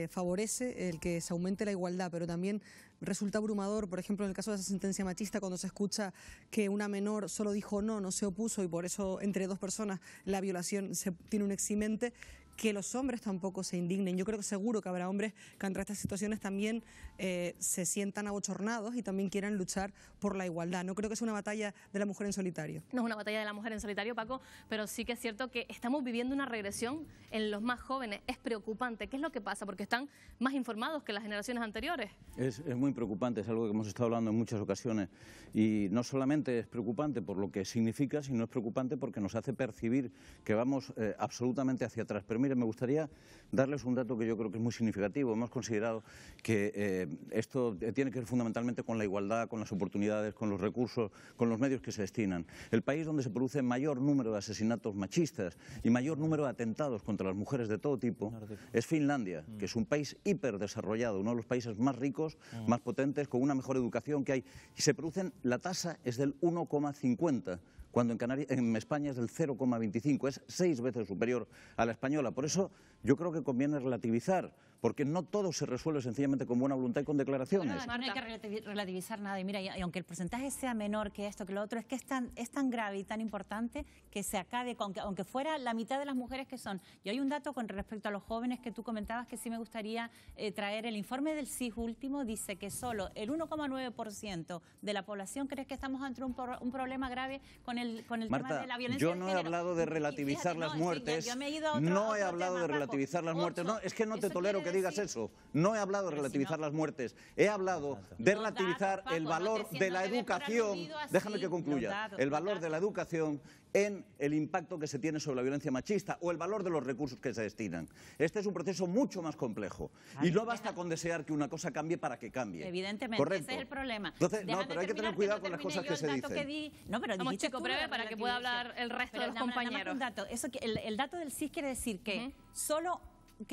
favorece el que se aumente la igualdad, pero también resulta abrumador, por ejemplo, en el caso de esa sentencia machista, cuando se escucha que una menor solo dijo no se opuso y por eso entre 2 personas la violación tiene un eximente, que los hombres tampoco se indignen. Yo creo que seguro que habrá hombres que ante estas situaciones también se sientan abochornados y también quieran luchar por la igualdad. No creo que sea una batalla de la mujer en solitario. No es una batalla de la mujer en solitario, Paco, pero sí que es cierto que estamos viviendo una regresión en los más jóvenes. Es preocupante. ¿Qué es lo que pasa? Porque están más informados que las generaciones anteriores. Es muy preocupante, es algo que hemos estado hablando en muchas ocasiones. Y no solamente es preocupante por lo que significa, sino es preocupante porque nos hace percibir que vamos absolutamente hacia atrás. Pero mire, me gustaría darles un dato que yo creo que es muy significativo. Hemos considerado que esto tiene que ver fundamentalmente con la igualdad, con las oportunidades, con los recursos, con los medios que se destinan. El país donde se produce mayor número de asesinatos machistas y mayor número de atentados contra las mujeres de todo tipo es Finlandia, que es un país hiperdesarrollado, uno de los países más ricos, más potentes, con una mejor educación que hay. Y se producen, la tasa es del 1,50%. Cuando en España es del 0,25, es 6 veces superior a la española. Por eso yo creo que conviene relativizar, porque no todo se resuelve sencillamente con buena voluntad y con declaraciones. No hay que relativizar nada. Y mira, y aunque el porcentaje sea menor que esto, que lo otro, es que es tan grave y tan importante que se acabe, aunque fuera la mitad de las mujeres que son. Y hay un dato con respecto a los jóvenes que tú comentabas que sí me gustaría traer. El informe del CIS último dice que solo el 1,9% de la población cree que estamos ante un problema grave con el Marta, tema de la violencia yo no he hablado de relativizar las muertes. Yo me he ido a no he hablado de relativizar las muertes. No, es que no te tolero que que digas eso. No he hablado de relativizar las muertes, he hablado de relativizar el valor de la educación, déjame que concluya, el valor de la educación en el impacto que se tiene sobre la violencia machista o el valor de los recursos que se destinan. Este es un proceso mucho más complejo y no basta con desear que una cosa cambie para que cambie. Evidentemente, correcto. Ese es el problema. Entonces, no, pero hay que tener cuidado con las cosas que se dicen. No, pero vamos, chico, breve para que pueda hablar el resto de los compañeros. Un dato. El dato del CIS quiere decir que solo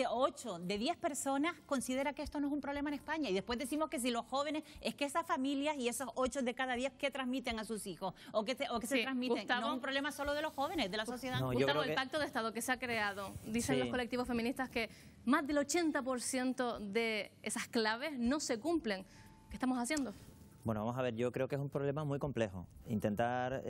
8 de 10 personas considera que esto no es un problema en España, y después decimos que si los jóvenes, es que esas familias y esos 8 de cada 10 que transmiten a sus hijos o que se transmiten, Gustavo, no es un problema solo de los jóvenes, de la sociedad. No, Gustavo, el pacto de Estado que se ha creado, dicen los colectivos feministas que más del 80% de esas claves no se cumplen. ¿Qué estamos haciendo? Bueno, vamos a ver, yo creo que es un problema muy complejo. Intentar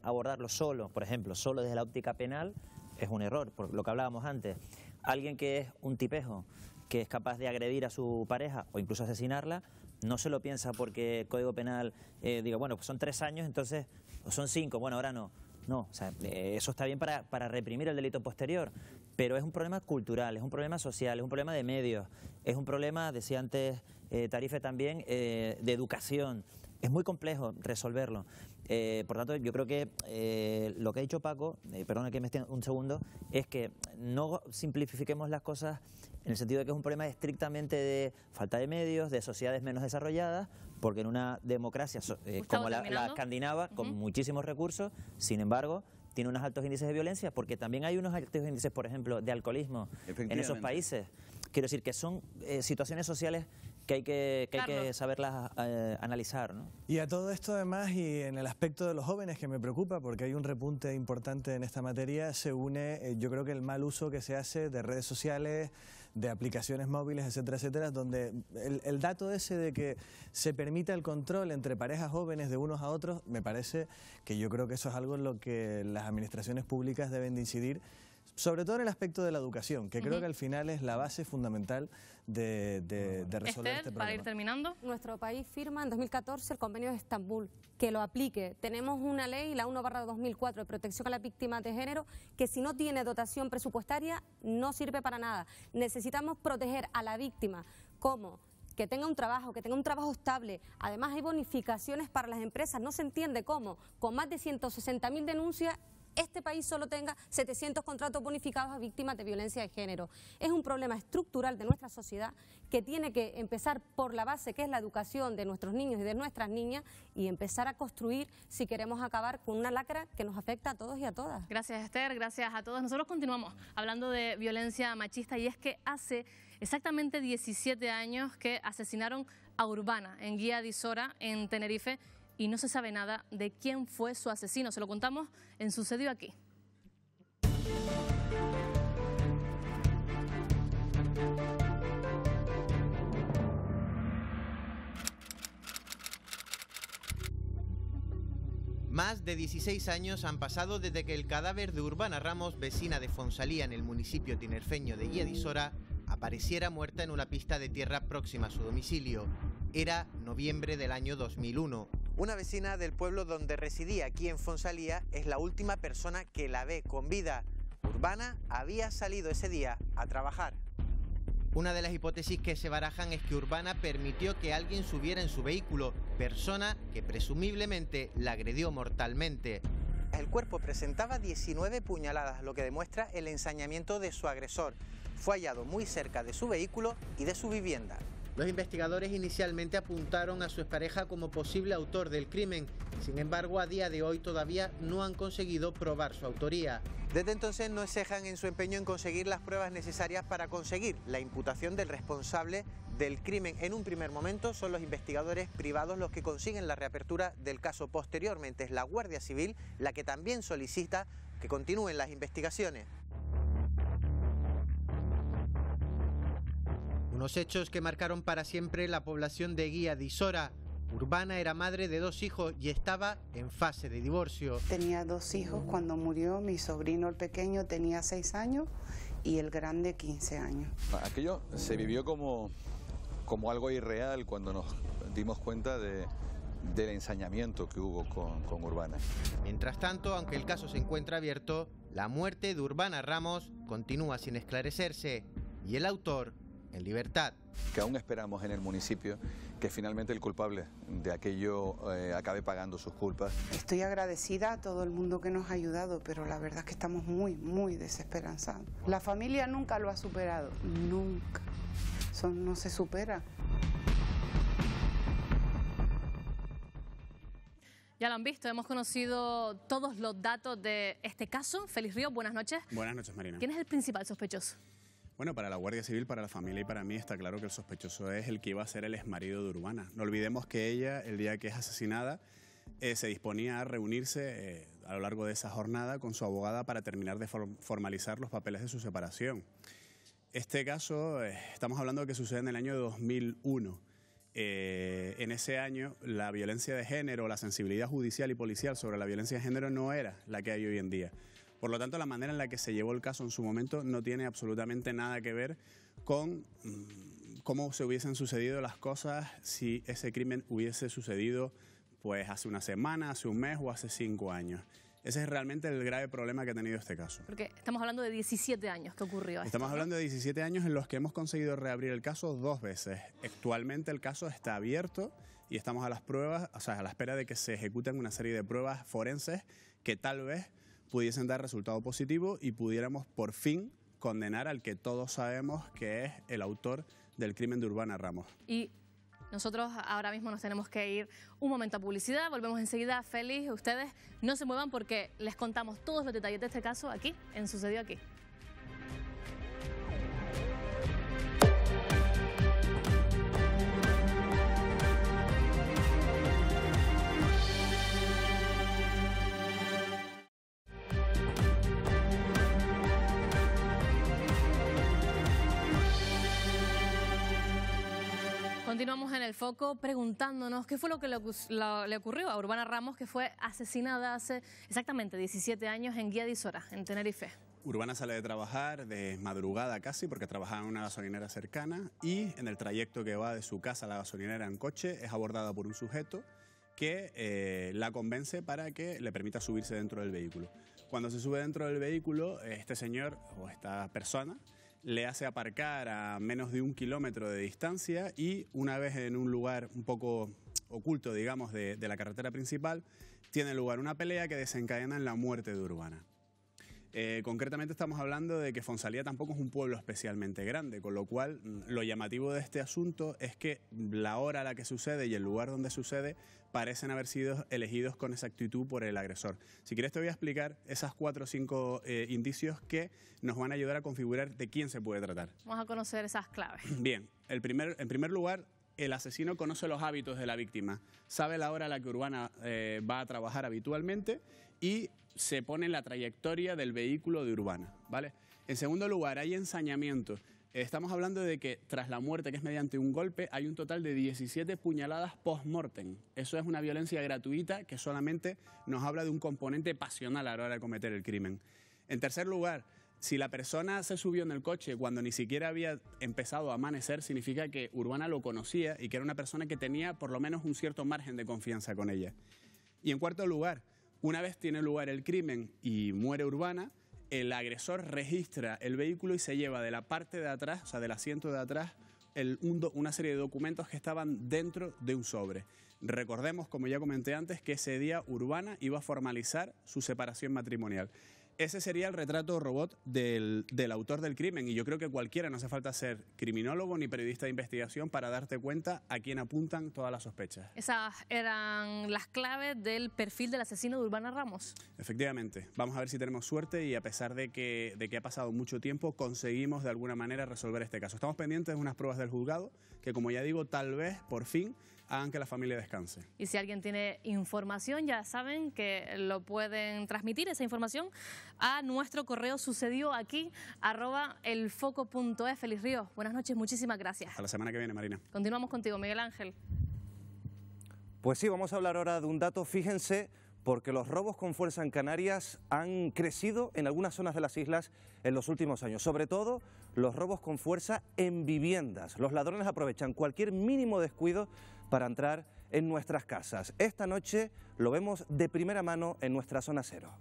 abordarlo solo, por ejemplo, solo desde la óptica penal, es un error, por lo que hablábamos antes. Alguien que es un tipejo, que es capaz de agredir a su pareja o incluso asesinarla, no se lo piensa porque el Código Penal diga, bueno, pues son 3 años, entonces son 5, bueno, ahora no. No, o sea, eso está bien para reprimir el delito posterior, pero es un problema cultural, es un problema social, es un problema de medios, es un problema, decía antes Tarife también, de educación. Es muy complejo resolverlo. Por tanto, yo creo que lo que ha dicho Paco, perdona que me esté un segundo, es que no simplifiquemos las cosas en el sentido de que es un problema estrictamente de falta de medios, de sociedades menos desarrolladas, porque en una democracia como la escandinava, con muchísimos recursos, sin embargo, tiene unos altos índices de violencia, porque también hay unos altos índices, por ejemplo, de alcoholismo en esos países. Quiero decir que son situaciones sociales que hay que saberlas analizar, ¿no? Y a todo esto además, y en el aspecto de los jóvenes que me preocupa, porque hay un repunte importante en esta materia, se une yo creo que el mal uso que se hace de redes sociales, de aplicaciones móviles, etcétera, etcétera, donde el dato ese de que se permita el control entre parejas jóvenes de unos a otros, me parece que yo creo que eso es algo en lo que las administraciones públicas deben de incidir, sobre todo en el aspecto de la educación, que creo que al final es la base fundamental de resolver este problema. Para ir terminando. Nuestro país firma en 2014 el Convenio de Estambul, que lo aplique. Tenemos una ley, la 1/2004, de protección a las víctimas de género, que si no tiene dotación presupuestaria no sirve para nada. Necesitamos proteger a la víctima. ¿Cómo? Que tenga un trabajo estable. Además hay bonificaciones para las empresas, no se entiende cómo. Con más de 160.000 denuncias, este país solo tenga 700 contratos bonificados a víctimas de violencia de género. Es un problema estructural de nuestra sociedad que tiene que empezar por la base, que es la educación de nuestros niños y de nuestras niñas, y empezar a construir si queremos acabar con una lacra que nos afecta a todos y a todas. Gracias, Esther, gracias a todos. Nosotros continuamos hablando de violencia machista, y es que hace exactamente 17 años que asesinaron a Urbana en Guía de Isora, en Tenerife, y no se sabe nada de quién fue su asesino. Se lo contamos en Sucedió Aquí. Más de 16 años han pasado desde que el cadáver de Urbana Ramos, vecina de Fonsalía en el municipio tinerfeño de Guía de Isora, apareciera muerta en una pista de tierra próxima a su domicilio. Era noviembre del año 2001. Una vecina del pueblo donde residía aquí en Fonsalía es la última persona que la ve con vida. Urbana había salido ese día a trabajar. Una de las hipótesis que se barajan es que Urbana permitió que alguien subiera en su vehículo, persona que presumiblemente la agredió mortalmente. El cuerpo presentaba 19 puñaladas, lo que demuestra el ensañamiento de su agresor. Fue hallado muy cerca de su vehículo y de su vivienda. Los investigadores inicialmente apuntaron a su expareja como posible autor del crimen. Sin embargo, a día de hoy todavía no han conseguido probar su autoría. Desde entonces no cejan en su empeño en conseguir las pruebas necesarias para conseguir la imputación del responsable del crimen. En un primer momento son los investigadores privados los que consiguen la reapertura del caso. Posteriormente es la Guardia Civil la que también solicita que continúen las investigaciones. Unos hechos que marcaron para siempre la población de Guía de Isora. Urbana era madre de 2 hijos y estaba en fase de divorcio. Tenía 2 hijos cuando murió. Mi sobrino, el pequeño, tenía 6 años y el grande 15 años. Aquello se vivió como algo irreal cuando nos dimos cuenta del ensañamiento que hubo con Urbana. Mientras tanto, aunque el caso se encuentra abierto, la muerte de Urbana Ramos continúa sin esclarecerse y el autor en libertad. Que aún esperamos en el municipio que finalmente el culpable de aquello acabe pagando sus culpas. Estoy agradecida a todo el mundo que nos ha ayudado, pero la verdad es que estamos muy desesperanzados. La familia nunca lo ha superado, nunca. Eso no se supera. Ya lo han visto, hemos conocido todos los datos de este caso. Félix Ríos, buenas noches. Buenas noches, Marina. ¿Quién es el principal sospechoso? Bueno, para la Guardia Civil, para la familia y para mí está claro que el sospechoso es el que iba a ser el exmarido de Urbana. No olvidemos que ella, el día que es asesinada, se disponía a reunirse a lo largo de esa jornada con su abogada para terminar de formalizar los papeles de su separación. Este caso, estamos hablando de que sucede en el año 2001. En ese año, la violencia de género, la sensibilidad judicial y policial sobre la violencia de género no era la que hay hoy en día. Por lo tanto, la manera en la que se llevó el caso en su momento no tiene absolutamente nada que ver con cómo se hubiesen sucedido las cosas si ese crimen hubiese sucedido pues hace una semana, hace un mes o hace 5 años. Ese es realmente el grave problema que ha tenido este caso. Porque estamos hablando de 17 años que ocurrió esto. Estamos hablando de 17 años en los que hemos conseguido reabrir el caso 2 veces. Actualmente el caso está abierto y estamos a las pruebas, o sea, a la espera de que se ejecuten una serie de pruebas forenses que tal vez pudiesen dar resultado positivo y pudiéramos por fin condenar al que todos sabemos que es el autor del crimen de Urbana Ramos. Y nosotros ahora mismo nos tenemos que ir un momento a publicidad, volvemos enseguida. Félix, ustedes no se muevan porque les contamos todos los detalles de este caso aquí, en Sucedió Aquí. Continuamos en el foco preguntándonos qué fue lo que le ocurrió a Urbana Ramos, que fue asesinada hace exactamente 17 años en Guía de Isora, en Tenerife. Urbana sale de trabajar de madrugada casi, porque trabajaba en una gasolinera cercana, y en el trayecto que va de su casa a la gasolinera en coche es abordada por un sujeto que la convence para que le permita subirse dentro del vehículo. Cuando se sube dentro del vehículo, este señor o esta persona le hace aparcar a menos de 1 kilómetro de distancia y una vez en un lugar un poco oculto, digamos, de la carretera principal, tiene lugar una pelea que desencadena en la muerte de Urbana. Concretamente estamos hablando de que Fonsalía tampoco es un pueblo especialmente grande, con lo cual lo llamativo de este asunto es que la hora a la que sucede y el lugar donde sucede parecen haber sido elegidos con exactitud por el agresor. Si quieres te voy a explicar esas 4 o 5 indicios que nos van a ayudar a configurar de quién se puede tratar. Vamos a conocer esas claves. Bien, en primer lugar, el asesino conoce los hábitos de la víctima, sabe la hora a la que Urbana va a trabajar habitualmente y se pone en la trayectoria del vehículo de Urbana, ¿vale? En segundo lugar, hay ensañamiento. Estamos hablando de que tras la muerte, que es mediante un golpe, hay un total de 17 puñaladas post-mortem. Eso es una violencia gratuita que solamente nos habla de un componente pasional a la hora de cometer el crimen. En tercer lugar, si la persona se subió en el coche cuando ni siquiera había empezado a amanecer, significa que Urbana lo conocía y que era una persona que tenía por lo menos un cierto margen de confianza con ella. Y en cuarto lugar, una vez tiene lugar el crimen y muere Urbana, el agresor registra el vehículo y se lleva de la parte de atrás, o sea, del asiento de atrás, una serie de documentos que estaban dentro de un sobre. Recordemos, como ya comenté antes, que ese día Urbana iba a formalizar su separación matrimonial. Ese sería el retrato robot del autor del crimen y yo creo que cualquiera, no hace falta ser criminólogo ni periodista de investigación para darte cuenta a quién apuntan todas las sospechas. Esas eran las claves del perfil del asesino de Urbana Ramos. Efectivamente, vamos a ver si tenemos suerte y a pesar de que ha pasado mucho tiempo, conseguimos de alguna manera resolver este caso. Estamos pendientes de unas pruebas del juzgado que, como ya digo, tal vez por fin hagan que la familia descanse. Y si alguien tiene información, ya saben que lo pueden transmitir esa información a nuestro correo sucedióaquí@elfoco.es. Félix Ríos, buenas noches, muchísimas gracias. A la semana que viene, Marina. Continuamos contigo, Miguel Ángel. Pues sí, vamos a hablar ahora de un dato, fíjense, porque los robos con fuerza en Canarias han crecido en algunas zonas de las islas en los últimos años, sobre todo los robos con fuerza en viviendas. Los ladrones aprovechan cualquier mínimo descuido para entrar en nuestras casas. Esta noche lo vemos de primera mano en nuestra zona cero.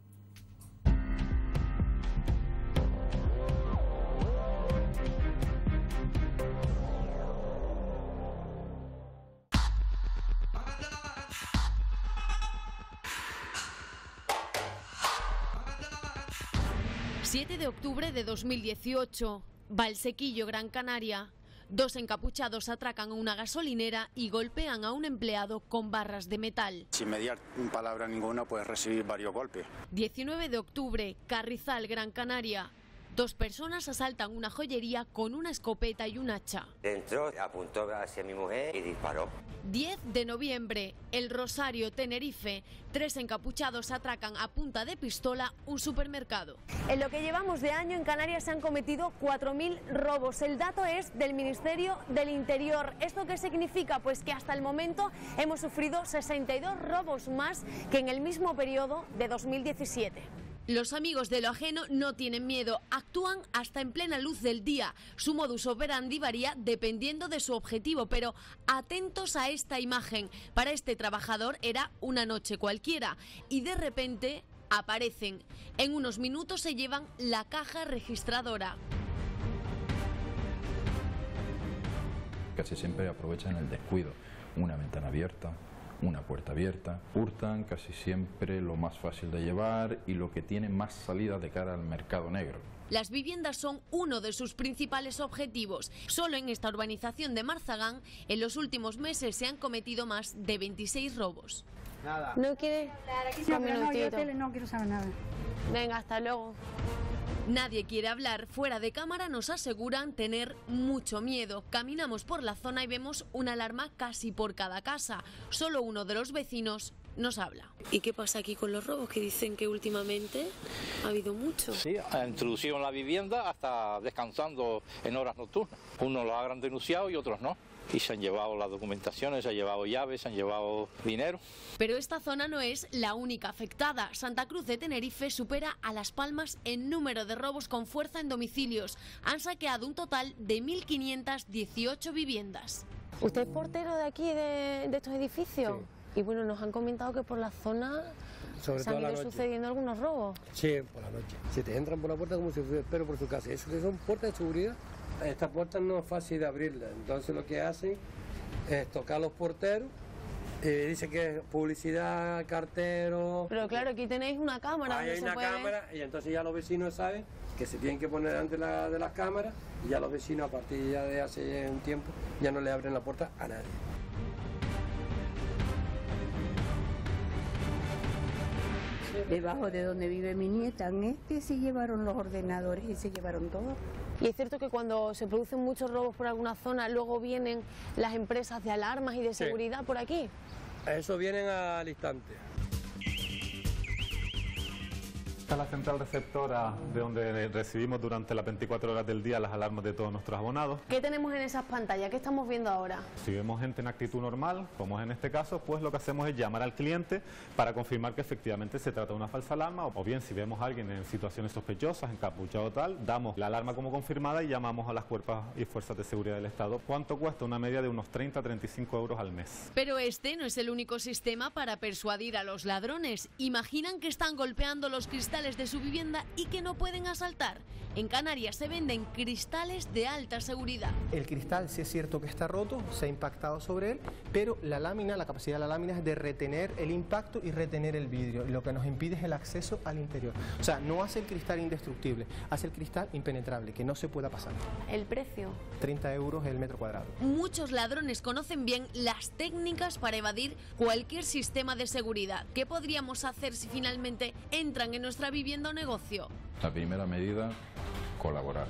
7 de octubre de 2018, Valsequillo, Gran Canaria. 2 encapuchados atracan a una gasolinera y golpean a un empleado con barras de metal. Sin mediar palabra ninguna puedes recibir varios golpes. 19 de octubre, Carrizal, Gran Canaria. 2 personas asaltan una joyería con una escopeta y un hacha. Entró, apuntó hacia mi mujer y disparó. 10 de noviembre, El Rosario, Tenerife. 3 encapuchados atracan a punta de pistola un supermercado. En lo que llevamos de año en Canarias se han cometido 4.000 robos. El dato es del Ministerio del Interior. ¿Esto qué significa? Pues que hasta el momento hemos sufrido 62 robos más que en el mismo periodo de 2017. Los amigos de lo ajeno no tienen miedo, actúan hasta en plena luz del día. Su modus operandi varía dependiendo de su objetivo, pero atentos a esta imagen. Para este trabajador era una noche cualquiera y de repente aparecen. En unos minutos se llevan la caja registradora. Casi siempre aprovechan el descuido, una ventana abierta, una puerta abierta, hurtan casi siempre lo más fácil de llevar y lo que tiene más salida de cara al mercado negro. Las viviendas son uno de sus principales objetivos. Solo en esta urbanización de Marzagán, en los últimos meses se han cometido más de 26 robos. Nada. ¿No quiere? No quiero saber nada. Venga, hasta luego. Nadie quiere hablar. Fuera de cámara nos aseguran tener mucho miedo. Caminamos por la zona y vemos una alarma casi por cada casa. Solo uno de los vecinos nos habla. ¿Y qué pasa aquí con los robos? Que dicen que últimamente ha habido mucho. Sí, han introducido en la vivienda hasta descansando en horas nocturnas. Unos lo habrán denunciado y otros no. Y se han llevado las documentaciones, se han llevado llaves, se han llevado dinero. Pero esta zona no es la única afectada. Santa Cruz de Tenerife supera a Las Palmas en número de robos con fuerza en domicilios. Han saqueado un total de 1.518 viviendas. ¿Usted es portero de aquí, de estos edificios? Sí. Y bueno, nos han comentado que por la zona se han ido sucediendo algunos robos. Sí, por la noche. Se te entran por la puerta como si fuera por su casa. Eso son puertas de seguridad. Esta puerta no es fácil de abrirla, entonces lo que hacen es tocar a los porteros y dice que es publicidad, cartero. Pero claro, aquí tenéis una cámara. Ahí hay una cámara y entonces ya los vecinos saben que se tienen que poner delante de las cámaras y ya los vecinos a partir ya de hace un tiempo ya no le abren la puerta a nadie. Debajo de donde vive mi nieta, se llevaron los ordenadores y se llevaron todo. Y es cierto que cuando se producen muchos robos por alguna zona, luego vienen las empresas de alarmas y de seguridad por aquí. Eso vienen al instante. Esta es la central receptora de donde recibimos durante las 24 horas del día las alarmas de todos nuestros abonados. ¿Qué tenemos en esas pantallas? ¿Qué estamos viendo ahora? Si vemos gente en actitud normal, como es en este caso, pues lo que hacemos es llamar al cliente para confirmar que efectivamente se trata de una falsa alarma, o bien si vemos a alguien en situaciones sospechosas, encapuchado o tal, damos la alarma como confirmada y llamamos a las cuerpos y fuerzas de seguridad del Estado. ¿Cuánto cuesta? Una media de unos 30 a 35 euros al mes. Pero este no es el único sistema para persuadir a los ladrones. Imaginan que están golpeando los cristales de su vivienda y que no pueden asaltar. En Canarias se venden cristales de alta seguridad. El cristal sí es cierto que está roto, se ha impactado sobre él, pero la lámina, la capacidad de la lámina es de retener el impacto y retener el vidrio. Lo que nos impide es el acceso al interior. O sea, no hace el cristal indestructible, hace el cristal impenetrable, que no se pueda pasar. ¿El precio? 30 euros el metro cuadrado. Muchos ladrones conocen bien las técnicas para evadir cualquier sistema de seguridad. ¿Qué podríamos hacer si finalmente entran en nuestra vivienda o negocio? La primera medida, colaborar.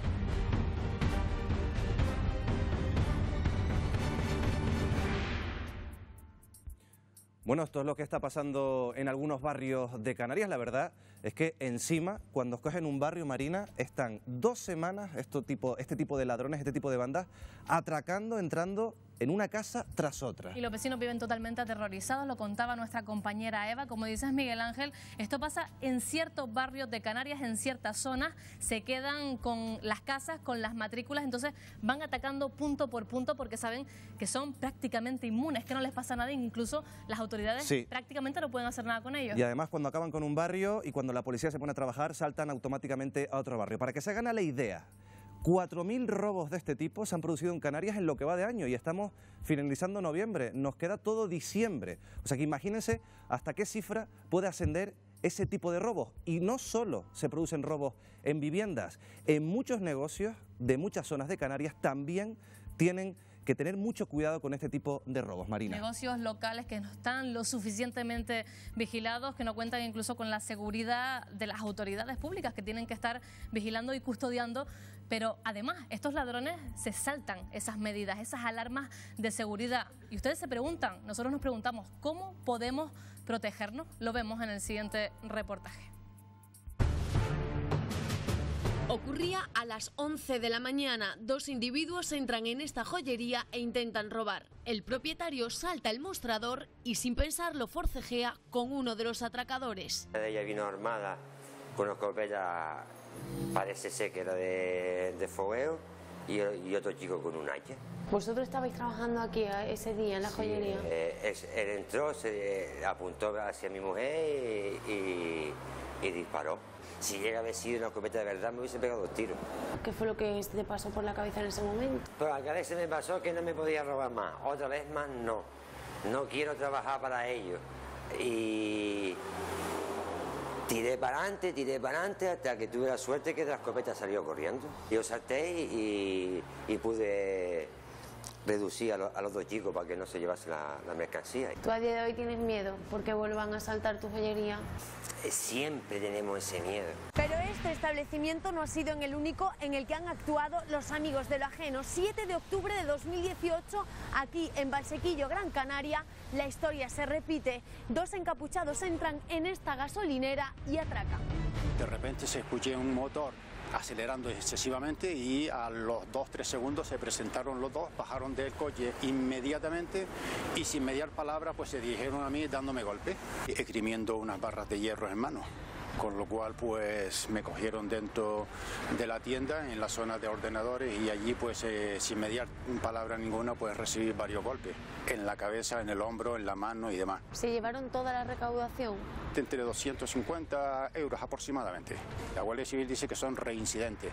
Bueno, esto es lo que está pasando en algunos barrios de Canarias. La verdad es que encima, cuando escogen un barrio, Marina, están 2 semanas este tipo de ladrones, este tipo de bandas, atracando, entrando en una casa tras otra. Y los vecinos viven totalmente aterrorizados, lo contaba nuestra compañera Eva. Como dices, Miguel Ángel, esto pasa en ciertos barrios de Canarias, en ciertas zonas, se quedan con las casas, con las matrículas, entonces van atacando punto por punto porque saben que son prácticamente inmunes, que no les pasa nada, incluso las autoridades prácticamente no pueden hacer nada con ellos. Y además cuando acaban con un barrio y cuando la policía se pone a trabajar, saltan automáticamente a otro barrio. Para que se hagan a la idea, 4.000 robos de este tipo se han producido en Canarias en lo que va de año y estamos finalizando noviembre, nos queda todo diciembre. O sea que imagínense hasta qué cifra puede ascender ese tipo de robos. Y no solo se producen robos en viviendas, en muchos negocios de muchas zonas de Canarias también tienen que tener mucho cuidado con este tipo de robos, Marina. Negocios locales que no están lo suficientemente vigilados, que no cuentan incluso con la seguridad de las autoridades públicas que tienen que estar vigilando y custodiando, pero además estos ladrones se saltan esas medidas, esas alarmas de seguridad. Y ustedes se preguntan, nosotros nos preguntamos, ¿cómo podemos protegernos? Lo vemos en el siguiente reportaje. Ocurría a las 11 de la mañana. Dos individuos entran en esta joyería e intentan robar. El propietario salta el mostrador y sin pensarlo forcejea con uno de los atracadores. Ella vino armada con una escopeta, parece ser que era de fogueo, y otro chico con un hacha. ¿Vosotros estabais trabajando aquí ese día en la joyería? Él entró, se apuntó hacia mi mujer y disparó. Si llega a haber sido una escopeta de verdad, me hubiese pegado 2 tiros. ¿Qué fue lo que te pasó por la cabeza en ese momento? Pero a cada vez se me pasó que no me podía robar más. Otra vez más, no. No quiero trabajar para ellos. Y tiré para adelante, hasta que tuve la suerte que de la escopeta salió corriendo. Yo salté y pude reducir a los 2 chicos para que no se llevasen la mercancía. ¿Tú a día de hoy tienes miedo porque vuelvan a asaltar tu joyería? Siempre tenemos ese miedo. Pero este establecimiento no ha sido el único en el que han actuado los amigos de lo ajeno. 7 de octubre de 2018, aquí en Valsequillo, Gran Canaria, la historia se repite. 2 encapuchados entran en esta gasolinera y atracan. De repente se escuché un motor acelerando excesivamente y a los 2-3 segundos se presentaron los dos, bajaron del coche inmediatamente y sin mediar palabra pues se dirigieron a mí dándome golpes, esgrimiendo unas barras de hierro en mano. Con lo cual pues me cogieron dentro de la tienda en la zona de ordenadores y allí pues sin mediar palabra ninguna pues recibí varios golpes en la cabeza, en el hombro, en la mano y demás. ¿Se llevaron toda la recaudación? Entre 250 euros aproximadamente. La Guardia Civil dice que son reincidentes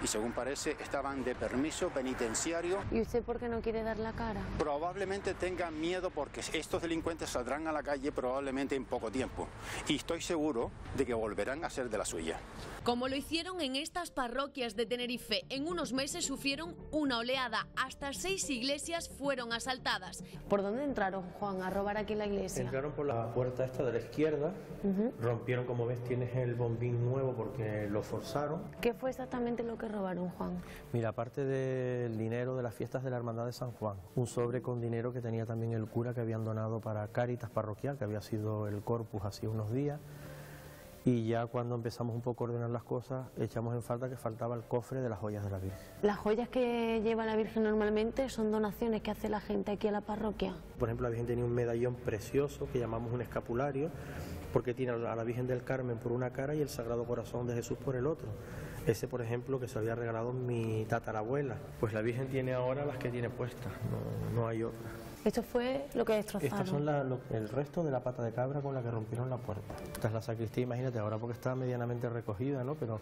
y según parece estaban de permiso penitenciario. ¿Y usted por qué no quiere dar la cara? Probablemente tengan miedo porque estos delincuentes saldrán a la calle probablemente en poco tiempo y estoy seguro de que volverán a ser de la suya. Como lo hicieron en estas parroquias de Tenerife, en unos meses sufrieron una oleada. Hasta 6 iglesias fueron asaltadas. ¿Por dónde entraron, Juan, a robar aquí en la iglesia? Entraron por la puerta esta de la izquierda, rompieron, como ves, tienes el bombín nuevo porque lo forzaron. ¿Qué fue exactamente lo que robaron, Juan? Mira, aparte del dinero de las fiestas de la Hermandad de San Juan, un sobre con dinero que tenía también el cura que habían donado para Cáritas Parroquial, que había sido el Corpus hacía unos días. Y ya cuando empezamos un poco a ordenar las cosas, echamos en falta que faltaba el cofre de las joyas de la Virgen. ¿Las joyas que lleva la Virgen normalmente son donaciones que hace la gente aquí a la parroquia? Por ejemplo, la Virgen tenía un medallón precioso que llamamos un escapulario, porque tiene a la Virgen del Carmen por una cara y el Sagrado Corazón de Jesús por el otro. Ese, por ejemplo, que se había regalado mi tatarabuela. Pues la Virgen tiene ahora las que tiene puestas, no hay otra. Esto fue lo que destrozaron. Estos son el resto de la pata de cabra con la que rompieron la puerta. Esta es la sacristía, imagínate, ahora porque está medianamente recogida, ¿no? Pero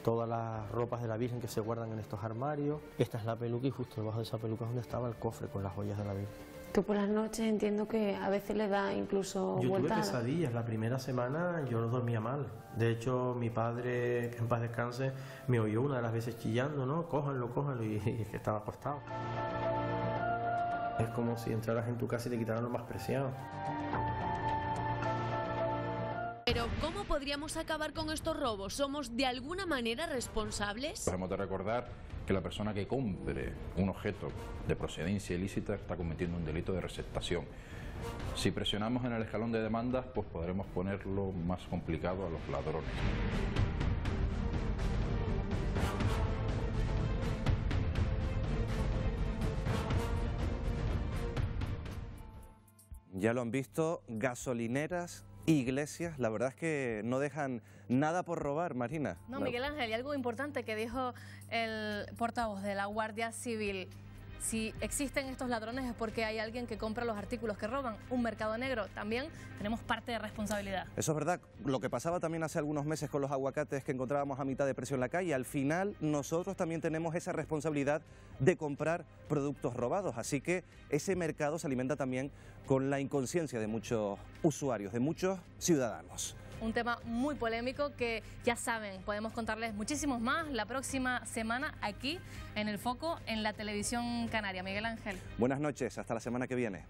todas las ropas de la Virgen que se guardan en estos armarios. Esta es la peluca y justo debajo de esa peluca es donde estaba el cofre con las joyas de la Virgen. Tú por las noches entiendo que a veces le da incluso Yo vueltas. tuve pesadillas, la primera semana yo no dormía mal. De hecho, mi padre, que en paz descanse, me oyó una de las veces chillando, ¿no? Cójanlo, y que estaba acostado. Es como si entraras en tu casa y te quitaran lo más preciado. Pero ¿cómo podríamos acabar con estos robos? ¿Somos de alguna manera responsables? Hemos de recordar que la persona que compre un objeto de procedencia ilícita está cometiendo un delito de receptación. Si presionamos en el escalón de demandas, pues podremos ponerlo más complicado a los ladrones. Ya lo han visto, gasolineras, iglesias, la verdad es que no dejan nada por robar, Marina. No, Miguel Ángel, y algo importante que dijo el portavoz de la Guardia Civil. Si existen estos ladrones es porque hay alguien que compra los artículos que roban, un mercado negro. También tenemos parte de responsabilidad. Eso es verdad. Lo que pasaba también hace algunos meses con los aguacates que encontrábamos a mitad de precio en la calle, al final nosotros también tenemos esa responsabilidad de comprar productos robados. Así que ese mercado se alimenta también con la inconsciencia de muchos usuarios, de muchos ciudadanos. un tema muy polémico que ya saben, podemos contarles muchísimos más la próxima semana aquí en El Foco, en la televisión canaria. Miguel Ángel. Buenas noches, hasta la semana que viene.